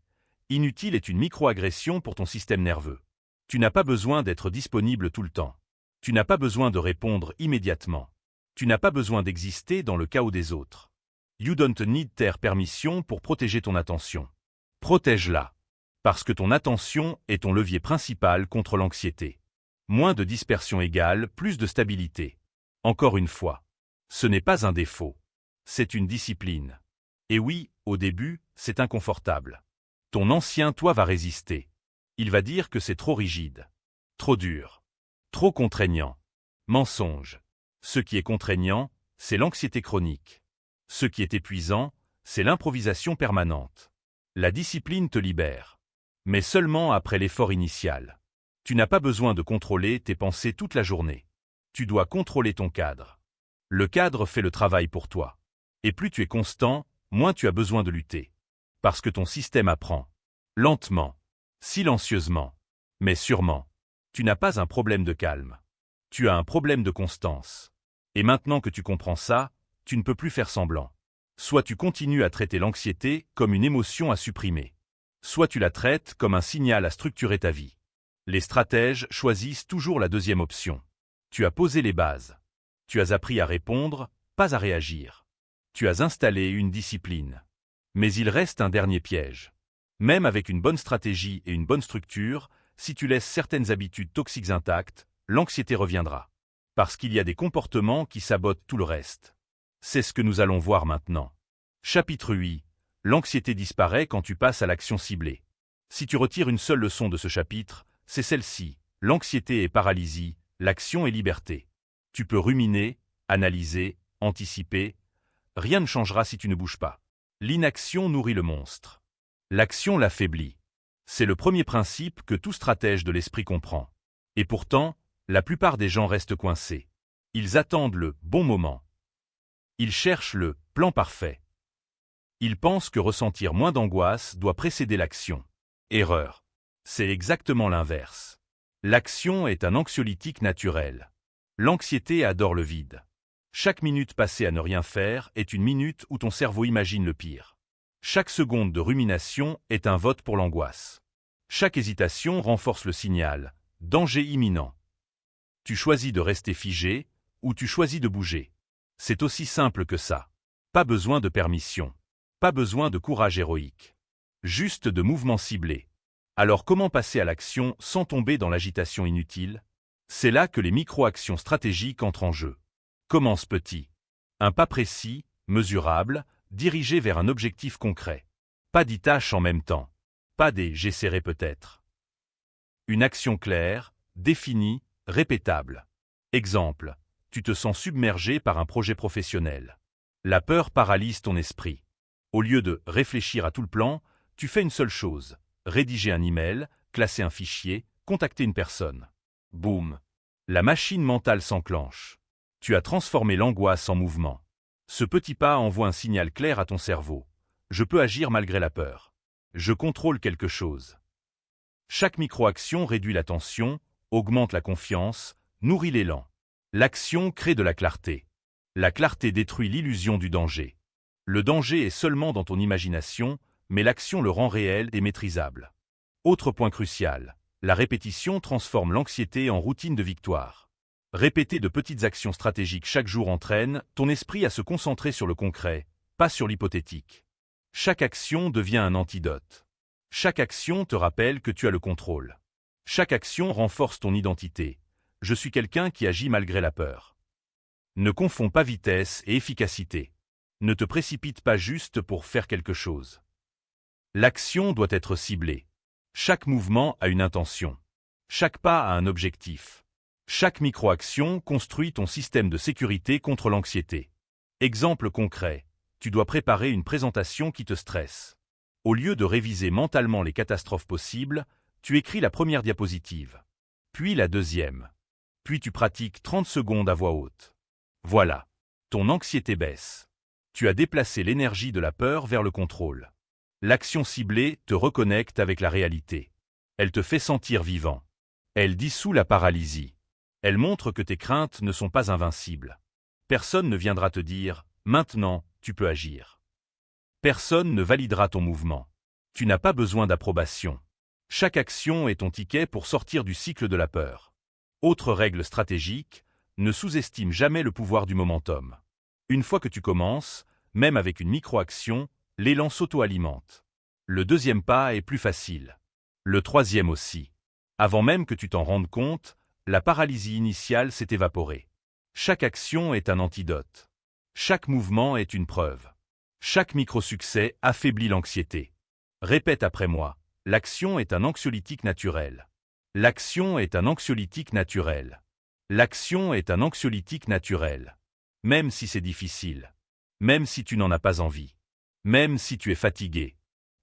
inutile est une micro-agression pour ton système nerveux. Tu n'as pas besoin d'être disponible tout le temps. Tu n'as pas besoin de répondre immédiatement. Tu n'as pas besoin d'exister dans le chaos des autres. You don't need their permission pour protéger ton attention. Protège-la. Parce que ton attention est ton levier principal contre l'anxiété. Moins de dispersion égale plus de stabilité. Encore une fois, ce n'est pas un défaut. C'est une discipline. Et oui, au début, c'est inconfortable. Ton ancien toi va résister. Il va dire que c'est trop rigide. Trop dur. Trop contraignant. Mensonge. Ce qui est contraignant, c'est l'anxiété chronique. Ce qui est épuisant, c'est l'improvisation permanente. La discipline te libère. Mais seulement après l'effort initial. Tu n'as pas besoin de contrôler tes pensées toute la journée. Tu dois contrôler ton cadre. Le cadre fait le travail pour toi. Et plus tu es constant, moins tu as besoin de lutter. Parce que ton système apprend. Lentement. Silencieusement. Mais sûrement. Tu n'as pas un problème de calme. Tu as un problème de constance. Et maintenant que tu comprends ça, tu ne peux plus faire semblant. Soit tu continues à traiter l'anxiété comme une émotion à supprimer. Soit tu la traites comme un signal à structurer ta vie. Les stratèges choisissent toujours la deuxième option. Tu as posé les bases. Tu as appris à répondre, pas à réagir. Tu as installé une discipline. Mais il reste un dernier piège. Même avec une bonne stratégie et une bonne structure, si tu laisses certaines habitudes toxiques intactes, l'anxiété reviendra. Parce qu'il y a des comportements qui sabotent tout le reste. C'est ce que nous allons voir maintenant. Chapitre 8. L'anxiété disparaît quand tu passes à l'action ciblée. Si tu retires une seule leçon de ce chapitre, c'est celle-ci. L'anxiété est paralysie, l'action est liberté. Tu peux ruminer, analyser, anticiper. Rien ne changera si tu ne bouges pas. L'inaction nourrit le monstre. L'action l'affaiblit. C'est le premier principe que tout stratège de l'esprit comprend. Et pourtant, la plupart des gens restent coincés. Ils attendent le bon moment. Ils cherchent le plan parfait. Ils pensent que ressentir moins d'angoisse doit précéder l'action. Erreur. C'est exactement l'inverse. L'action est un anxiolytique naturel. L'anxiété adore le vide. Chaque minute passée à ne rien faire est une minute où ton cerveau imagine le pire. Chaque seconde de rumination est un vote pour l'angoisse. Chaque hésitation renforce le signal. Danger imminent. Tu choisis de rester figé ou tu choisis de bouger. C'est aussi simple que ça. Pas besoin de permission. Pas besoin de courage héroïque. Juste de mouvements ciblés. Alors comment passer à l'action sans tomber dans l'agitation inutile? C'est là que les micro-actions stratégiques entrent en jeu. Commence petit. Un pas précis, mesurable, dirigé vers un objectif concret. Pas 10 tâches en même temps. Pas des « j'essaierai peut-être ». Une action claire, définie, répétable. Exemple, tu te sens submergé par un projet professionnel. La peur paralyse ton esprit. Au lieu de réfléchir à tout le plan, tu fais une seule chose, rédiger un email, classer un fichier, contacter une personne. Boum. La machine mentale s'enclenche. Tu as transformé l'angoisse en mouvement. Ce petit pas envoie un signal clair à ton cerveau. Je peux agir malgré la peur. Je contrôle quelque chose. Chaque micro-action réduit la tension, augmente la confiance, nourrit l'élan. L'action crée de la clarté. La clarté détruit l'illusion du danger. Le danger est seulement dans ton imagination, mais l'action le rend réel et maîtrisable. Autre point crucial, la répétition transforme l'anxiété en routine de victoire. Répéter de petites actions stratégiques chaque jour entraîne ton esprit à se concentrer sur le concret, pas sur l'hypothétique. Chaque action devient un antidote. Chaque action te rappelle que tu as le contrôle. Chaque action renforce ton identité. Je suis quelqu'un qui agit malgré la peur. Ne confonds pas vitesse et efficacité. Ne te précipite pas juste pour faire quelque chose. L'action doit être ciblée. Chaque mouvement a une intention. Chaque pas a un objectif. Chaque micro-action construit ton système de sécurité contre l'anxiété. Exemple concret, tu dois préparer une présentation qui te stresse. Au lieu de réviser mentalement les catastrophes possibles, tu écris la première diapositive, puis la deuxième. Puis tu pratiques 30 secondes à voix haute. Voilà. Ton anxiété baisse. Tu as déplacé l'énergie de la peur vers le contrôle. L'action ciblée te reconnecte avec la réalité. Elle te fait sentir vivant. Elle dissout la paralysie. Elle montre que tes craintes ne sont pas invincibles. Personne ne viendra te dire « Maintenant, tu peux agir ». Personne ne validera ton mouvement. Tu n'as pas besoin d'approbation. Chaque action est ton ticket pour sortir du cycle de la peur. Autre règle stratégique, ne sous-estime jamais le pouvoir du momentum. Une fois que tu commences, même avec une micro-action, l'élan s'auto-alimente. Le deuxième pas est plus facile. Le troisième aussi. Avant même que tu t'en rendes compte, la paralysie initiale s'est évaporée. Chaque action est un antidote. Chaque mouvement est une preuve. Chaque micro-succès affaiblit l'anxiété. Répète après moi, l'action est un anxiolytique naturel. L'action est un anxiolytique naturel. L'action est un anxiolytique naturel. Même si c'est difficile. Même si tu n'en as pas envie. Même si tu es fatigué.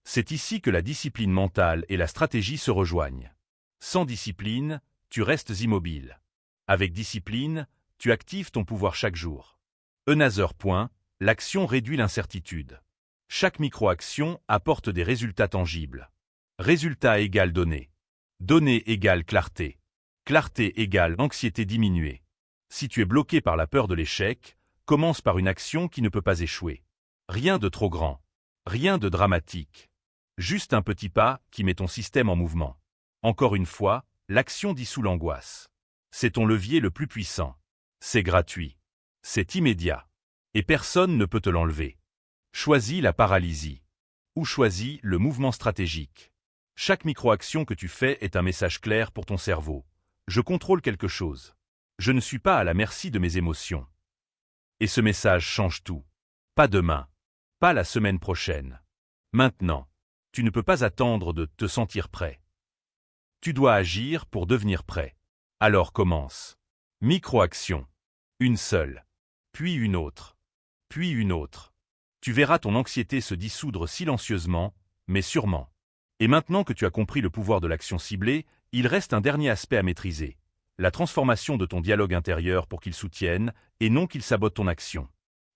C'est ici que la discipline mentale et la stratégie se rejoignent. Sans discipline, tu restes immobile. Avec discipline, tu actives ton pouvoir chaque jour. Eunazeur. L'action réduit l'incertitude. Chaque micro-action apporte des résultats tangibles. Résultat égale donnée. Donnée égale clarté. Clarté égale anxiété diminuée. Si tu es bloqué par la peur de l'échec, commence par une action qui ne peut pas échouer. Rien de trop grand. Rien de dramatique. Juste un petit pas qui met ton système en mouvement. Encore une fois, l'action dissout l'angoisse. C'est ton levier le plus puissant. C'est gratuit. C'est immédiat. Et personne ne peut te l'enlever. Choisis la paralysie. Ou choisis le mouvement stratégique. Chaque micro-action que tu fais est un message clair pour ton cerveau. Je contrôle quelque chose. Je ne suis pas à la merci de mes émotions. Et ce message change tout. Pas demain. Pas la semaine prochaine. Maintenant. Tu ne peux pas attendre de te sentir prêt. Tu dois agir pour devenir prêt. Alors commence. Micro-action. Une seule. Puis une autre. Puis une autre. Tu verras ton anxiété se dissoudre silencieusement, mais sûrement. Et maintenant que tu as compris le pouvoir de l'action ciblée, il reste un dernier aspect à maîtriser. La transformation de ton dialogue intérieur pour qu'il soutienne, et non qu'il sabote ton action.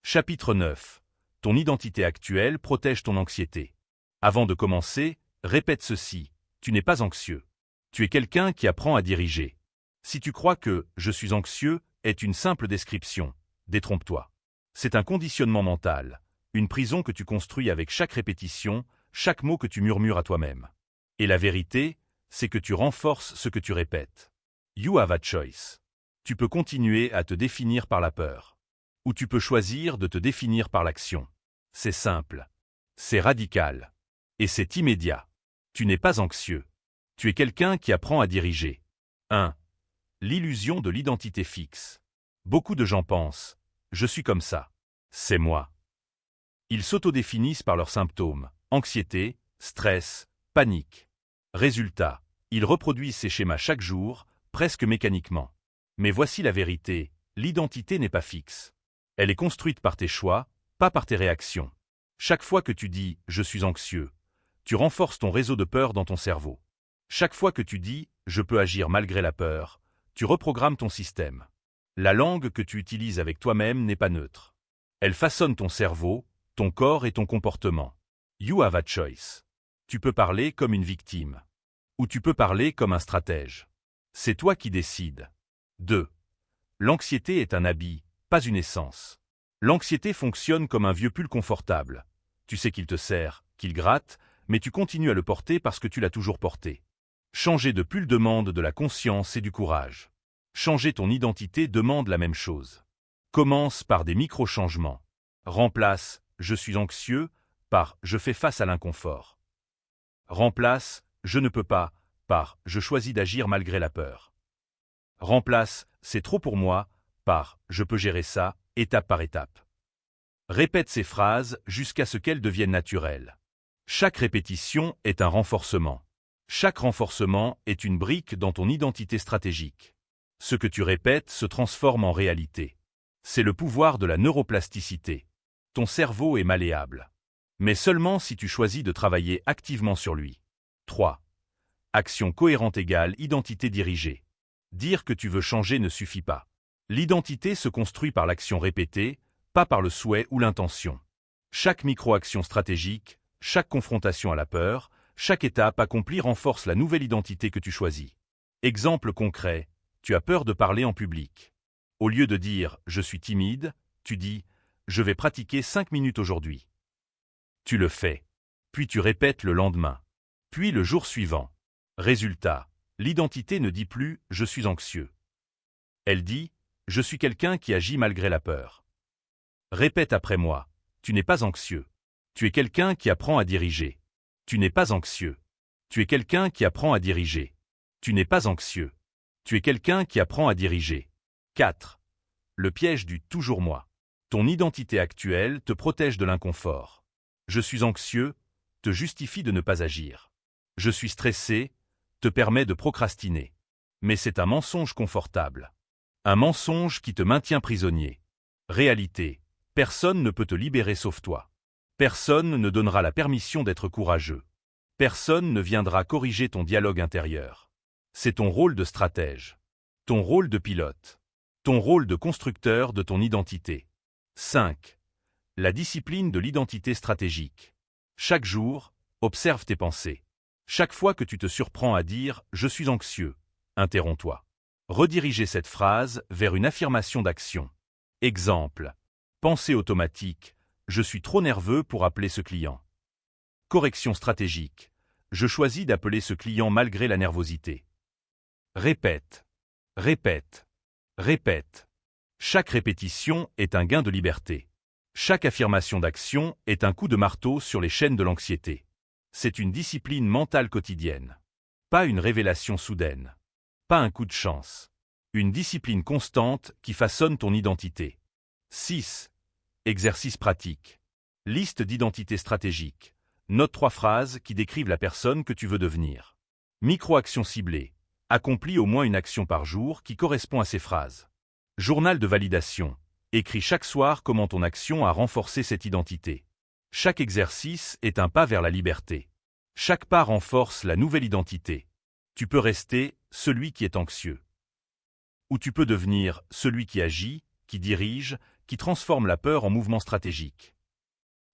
Chapitre 9. Ton identité actuelle protège ton anxiété. Avant de commencer, répète ceci. Tu n'es pas anxieux. Tu es quelqu'un qui apprend à diriger. Si tu crois que « je suis anxieux » est une simple description, détrompe-toi. C'est un conditionnement mental, une prison que tu construis avec chaque répétition, chaque mot que tu murmures à toi-même. Et la vérité, c'est que tu renforces ce que tu répètes. You have a choice. Tu peux continuer à te définir par la peur. Ou tu peux choisir de te définir par l'action. C'est simple. C'est radical. Et c'est immédiat. Tu n'es pas anxieux. Tu es quelqu'un qui apprend à diriger. 1. L'illusion de l'identité fixe. Beaucoup de gens pensent « je suis comme ça ». C'est moi. Ils s'autodéfinissent par leurs symptômes, anxiété, stress, panique. Résultat, ils reproduisent ces schémas chaque jour, presque mécaniquement. Mais voici la vérité, l'identité n'est pas fixe. Elle est construite par tes choix, pas par tes réactions. Chaque fois que tu dis « je suis anxieux », tu renforces ton réseau de peur dans ton cerveau. Chaque fois que tu dis « je peux agir malgré la peur », Tu reprogrammes ton système. La langue que tu utilises avec toi-même n'est pas neutre. Elle façonne ton cerveau, ton corps et ton comportement. You have a choice. Tu peux parler comme une victime. Ou tu peux parler comme un stratège. C'est toi qui décides. 2. L'anxiété est un habit, pas une essence. L'anxiété fonctionne comme un vieux pull confortable. Tu sais qu'il te sert, qu'il gratte, mais tu continues à le porter parce que tu l'as toujours porté. Changer de pull demande de la conscience et du courage. Changer ton identité demande la même chose. Commence par des micro-changements. Remplace « je suis anxieux » par « je fais face à l'inconfort ». Remplace « je ne peux pas » par « je choisis d'agir malgré la peur ». Remplace « c'est trop pour moi » par « je peux gérer ça » étape par étape. Répète ces phrases jusqu'à ce qu'elles deviennent naturelles. Chaque répétition est un renforcement. Chaque renforcement est une brique dans ton identité stratégique. Ce que tu répètes se transforme en réalité. C'est le pouvoir de la neuroplasticité. Ton cerveau est malléable. Mais seulement si tu choisis de travailler activement sur lui. 3. Action cohérente égale identité dirigée. Dire que tu veux changer ne suffit pas. L'identité se construit par l'action répétée, pas par le souhait ou l'intention. Chaque micro-action stratégique, chaque confrontation à la peur, chaque étape accomplie renforce la nouvelle identité que tu choisis. Exemple concret, tu as peur de parler en public. Au lieu de dire « je suis timide », tu dis « je vais pratiquer 5 minutes aujourd'hui ». Tu le fais. Puis tu répètes le lendemain. Puis le jour suivant. Résultat, l'identité ne dit plus « je suis anxieux ». Elle dit « je suis quelqu'un qui agit malgré la peur ». Répète après moi. Tu n'es pas anxieux. Tu es quelqu'un qui apprend à diriger. Tu n'es pas anxieux. Tu es quelqu'un qui apprend à diriger. Tu n'es pas anxieux. Tu es quelqu'un qui apprend à diriger. 4. Le piège du « toujours moi ». Ton identité actuelle te protège de l'inconfort. Je suis anxieux te justifie de ne pas agir. Je suis stressé te permet de procrastiner. Mais c'est un mensonge confortable. Un mensonge qui te maintient prisonnier. Réalité, personne ne peut te libérer sauf toi. Personne ne donnera la permission d'être courageux. Personne ne viendra corriger ton dialogue intérieur. C'est ton rôle de stratège. Ton rôle de pilote. Ton rôle de constructeur de ton identité. 5. La discipline de l'identité stratégique. Chaque jour, observe tes pensées. Chaque fois que tu te surprends à dire « je suis anxieux », interromps-toi. Redirigez cette phrase vers une affirmation d'action. Exemple. Pensée automatique. Je suis trop nerveux pour appeler ce client. Correction stratégique. Je choisis d'appeler ce client malgré la nervosité. Répète. Répète. Répète. Chaque répétition est un gain de liberté. Chaque affirmation d'action est un coup de marteau sur les chaînes de l'anxiété. C'est une discipline mentale quotidienne. Pas une révélation soudaine. Pas un coup de chance. Une discipline constante qui façonne ton identité. 6. Exercice pratique. Liste d'identité stratégique. Note 3 phrases qui décrivent la personne que tu veux devenir. Micro-action ciblée. Accomplis au moins une action par jour qui correspond à ces phrases. Journal de validation. Écris chaque soir comment ton action a renforcé cette identité. Chaque exercice est un pas vers la liberté. Chaque pas renforce la nouvelle identité. Tu peux rester celui qui est anxieux. Ou tu peux devenir celui qui agit, qui dirige, qui transforme la peur en mouvement stratégique.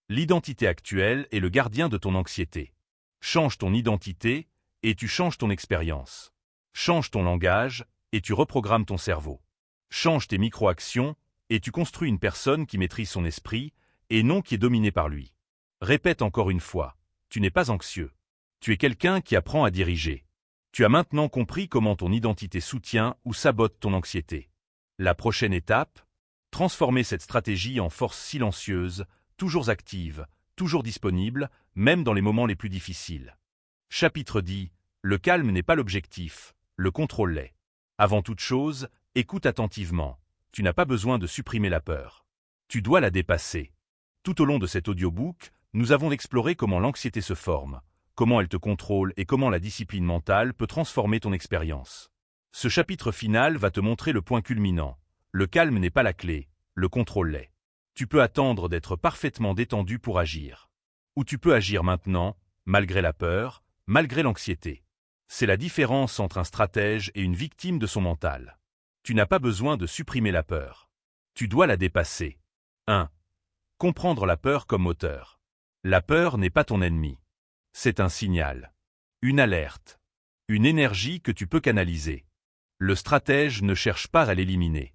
L'identité actuelle est le gardien de ton anxiété. Change ton identité et tu changes ton expérience. Change ton langage et tu reprogrammes ton cerveau. Change tes micro-actions et tu construis une personne qui maîtrise son esprit et non qui est dominée par lui. Répète encore une fois, tu n'es pas anxieux. Tu es quelqu'un qui apprend à diriger. Tu as maintenant compris comment ton identité soutient ou sabote ton anxiété. La prochaine étape, transformer cette stratégie en force silencieuse, toujours active, toujours disponible, même dans les moments les plus difficiles. Chapitre 10. Le calme n'est pas l'objectif, le contrôle l'est. Avant toute chose, écoute attentivement. Tu n'as pas besoin de supprimer la peur. Tu dois la dépasser. Tout au long de cet audiobook, nous avons exploré comment l'anxiété se forme, comment elle te contrôle et comment la discipline mentale peut transformer ton expérience. Ce chapitre final va te montrer le point culminant. Le calme n'est pas la clé, le contrôle l'est. Tu peux attendre d'être parfaitement détendu pour agir. Ou tu peux agir maintenant, malgré la peur, malgré l'anxiété. C'est la différence entre un stratège et une victime de son mental. Tu n'as pas besoin de supprimer la peur. Tu dois la dépasser. 1. Comprendre la peur comme moteur. La peur n'est pas ton ennemi. C'est un signal. Une alerte. Une énergie que tu peux canaliser. Le stratège ne cherche pas à l'éliminer.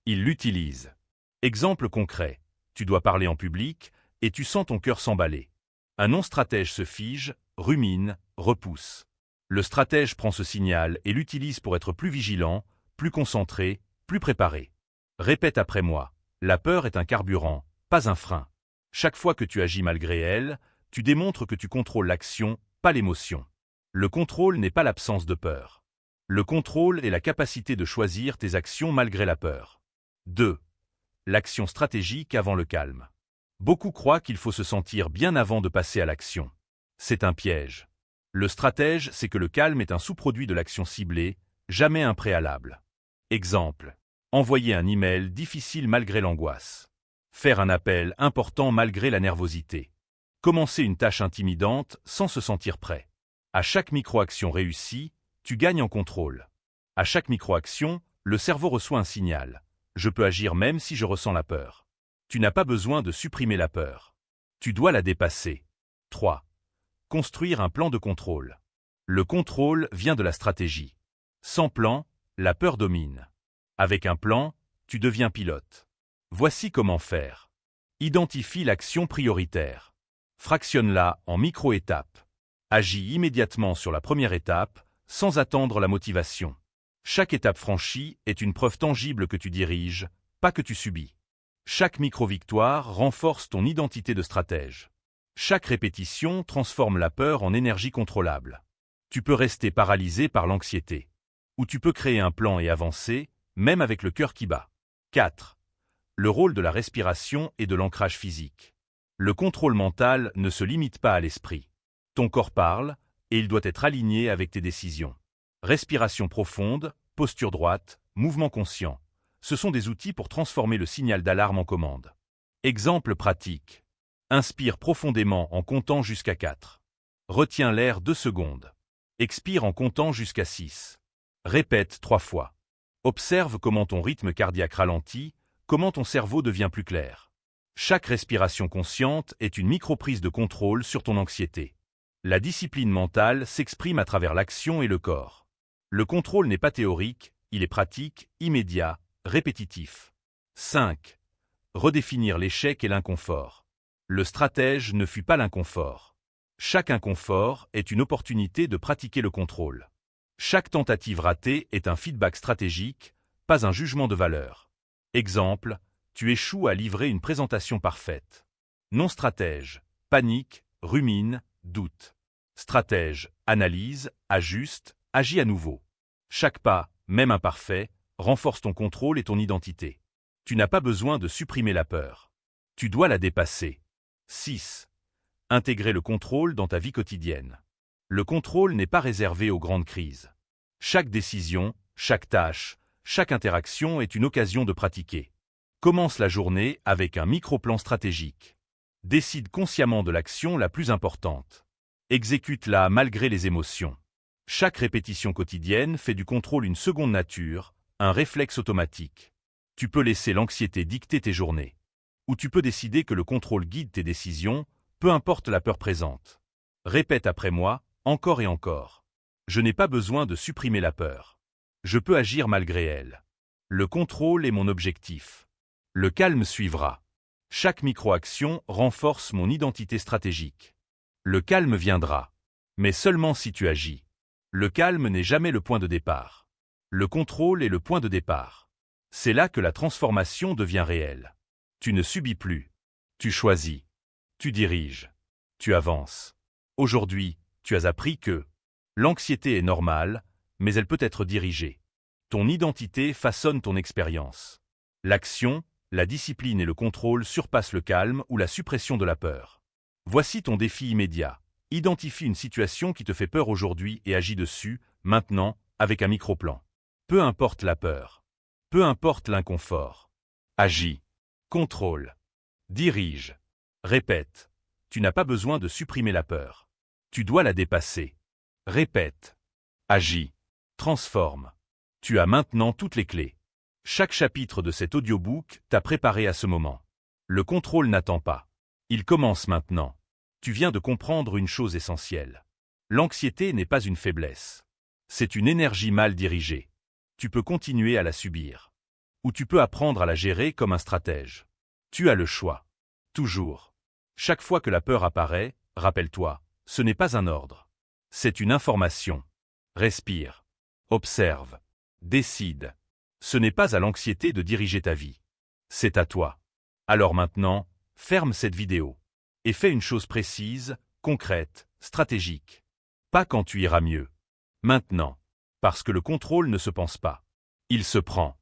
Il l'utilise. Exemple concret. Tu dois parler en public et tu sens ton cœur s'emballer. Un non-stratège se fige, rumine, repousse. Le stratège prend ce signal et l'utilise pour être plus vigilant, plus concentré, plus préparé. Répète après moi. La peur est un carburant, pas un frein. Chaque fois que tu agis malgré elle, tu démontres que tu contrôles l'action, pas l'émotion. Le contrôle n'est pas l'absence de peur. Le contrôle est la capacité de choisir tes actions malgré la peur. 2. L'action stratégique avant le calme. Beaucoup croient qu'il faut se sentir bien avant de passer à l'action. C'est un piège. Le stratège sait que le calme est un sous-produit de l'action ciblée, jamais un préalable. Exemple. Envoyer un email difficile malgré l'angoisse. Faire un appel important malgré la nervosité. Commencer une tâche intimidante sans se sentir prêt. À chaque micro-action réussie, tu gagnes en contrôle. À chaque micro-action, le cerveau reçoit un signal. Je peux agir même si je ressens la peur. Tu n'as pas besoin de supprimer la peur. Tu dois la dépasser. 3. Construire un plan de contrôle. Le contrôle vient de la stratégie. Sans plan, la peur domine. Avec un plan, tu deviens pilote. Voici comment faire. Identifie l'action prioritaire. Fractionne-la en micro-étapes. Agis immédiatement sur la première étape, sans attendre la motivation. Chaque étape franchie est une preuve tangible que tu diriges, pas que tu subis. Chaque micro-victoire renforce ton identité de stratège. Chaque répétition transforme la peur en énergie contrôlable. Tu peux rester paralysé par l'anxiété. Ou tu peux créer un plan et avancer, même avec le cœur qui bat. 4. Le rôle de la respiration et de l'ancrage physique. Le contrôle mental ne se limite pas à l'esprit. Ton corps parle, et il doit être aligné avec tes décisions. Respiration profonde, posture droite, mouvement conscient. Ce sont des outils pour transformer le signal d'alarme en commande. Exemple pratique. Inspire profondément en comptant jusqu'à 4. Retiens l'air 2 secondes. Expire en comptant jusqu'à 6. Répète 3 fois. Observe comment ton rythme cardiaque ralentit, comment ton cerveau devient plus clair. Chaque respiration consciente est une micro-prise de contrôle sur ton anxiété. La discipline mentale s'exprime à travers l'action et le corps. Le contrôle n'est pas théorique, il est pratique, immédiat, répétitif. 5. Redéfinir l'échec et l'inconfort. Le stratège ne fuit pas l'inconfort. Chaque inconfort est une opportunité de pratiquer le contrôle. Chaque tentative ratée est un feedback stratégique, pas un jugement de valeur. Exemple, tu échoues à livrer une présentation parfaite. Non stratège, panique, rumine, doute. Stratège, analyse, ajuste, agis à nouveau. Chaque pas, même imparfait, renforce ton contrôle et ton identité. Tu n'as pas besoin de supprimer la peur. Tu dois la dépasser. 6. Intégrer le contrôle dans ta vie quotidienne. Le contrôle n'est pas réservé aux grandes crises. Chaque décision, chaque tâche, chaque interaction est une occasion de pratiquer. Commence la journée avec un micro-plan stratégique. Décide consciemment de l'action la plus importante. Exécute-la malgré les émotions. Chaque répétition quotidienne fait du contrôle une seconde nature, un réflexe automatique. Tu peux laisser l'anxiété dicter tes journées. Ou tu peux décider que le contrôle guide tes décisions, peu importe la peur présente. Répète après moi, encore et encore. Je n'ai pas besoin de supprimer la peur. Je peux agir malgré elle. Le contrôle est mon objectif. Le calme suivra. Chaque micro-action renforce mon identité stratégique. Le calme viendra. Mais seulement si tu agis. Le calme n'est jamais le point de départ. Le contrôle est le point de départ. C'est là que la transformation devient réelle. Tu ne subis plus. Tu choisis. Tu diriges. Tu avances. Aujourd'hui, tu as appris que l'anxiété est normale, mais elle peut être dirigée. Ton identité façonne ton expérience. L'action, la discipline et le contrôle surpassent le calme ou la suppression de la peur. Voici ton défi immédiat. Identifie une situation qui te fait peur aujourd'hui et agis dessus, maintenant, avec un micro-plan. Peu importe la peur. Peu importe l'inconfort. Agis. Contrôle. Dirige. Répète. Tu n'as pas besoin de supprimer la peur. Tu dois la dépasser. Répète. Agis. Transforme. Tu as maintenant toutes les clés. Chaque chapitre de cet audiobook t'a préparé à ce moment. Le contrôle n'attend pas. Il commence maintenant. Tu viens de comprendre une chose essentielle. L'anxiété n'est pas une faiblesse. C'est une énergie mal dirigée. Tu peux continuer à la subir. Ou tu peux apprendre à la gérer comme un stratège. Tu as le choix. Toujours. Chaque fois que la peur apparaît, rappelle-toi, ce n'est pas un ordre. C'est une information. Respire. Observe. Décide. Ce n'est pas à l'anxiété de diriger ta vie. C'est à toi. Alors maintenant, ferme cette vidéo. Et fais une chose précise, concrète, stratégique. Pas quand tu iras mieux. Maintenant. Parce que le contrôle ne se pense pas. Il se prend.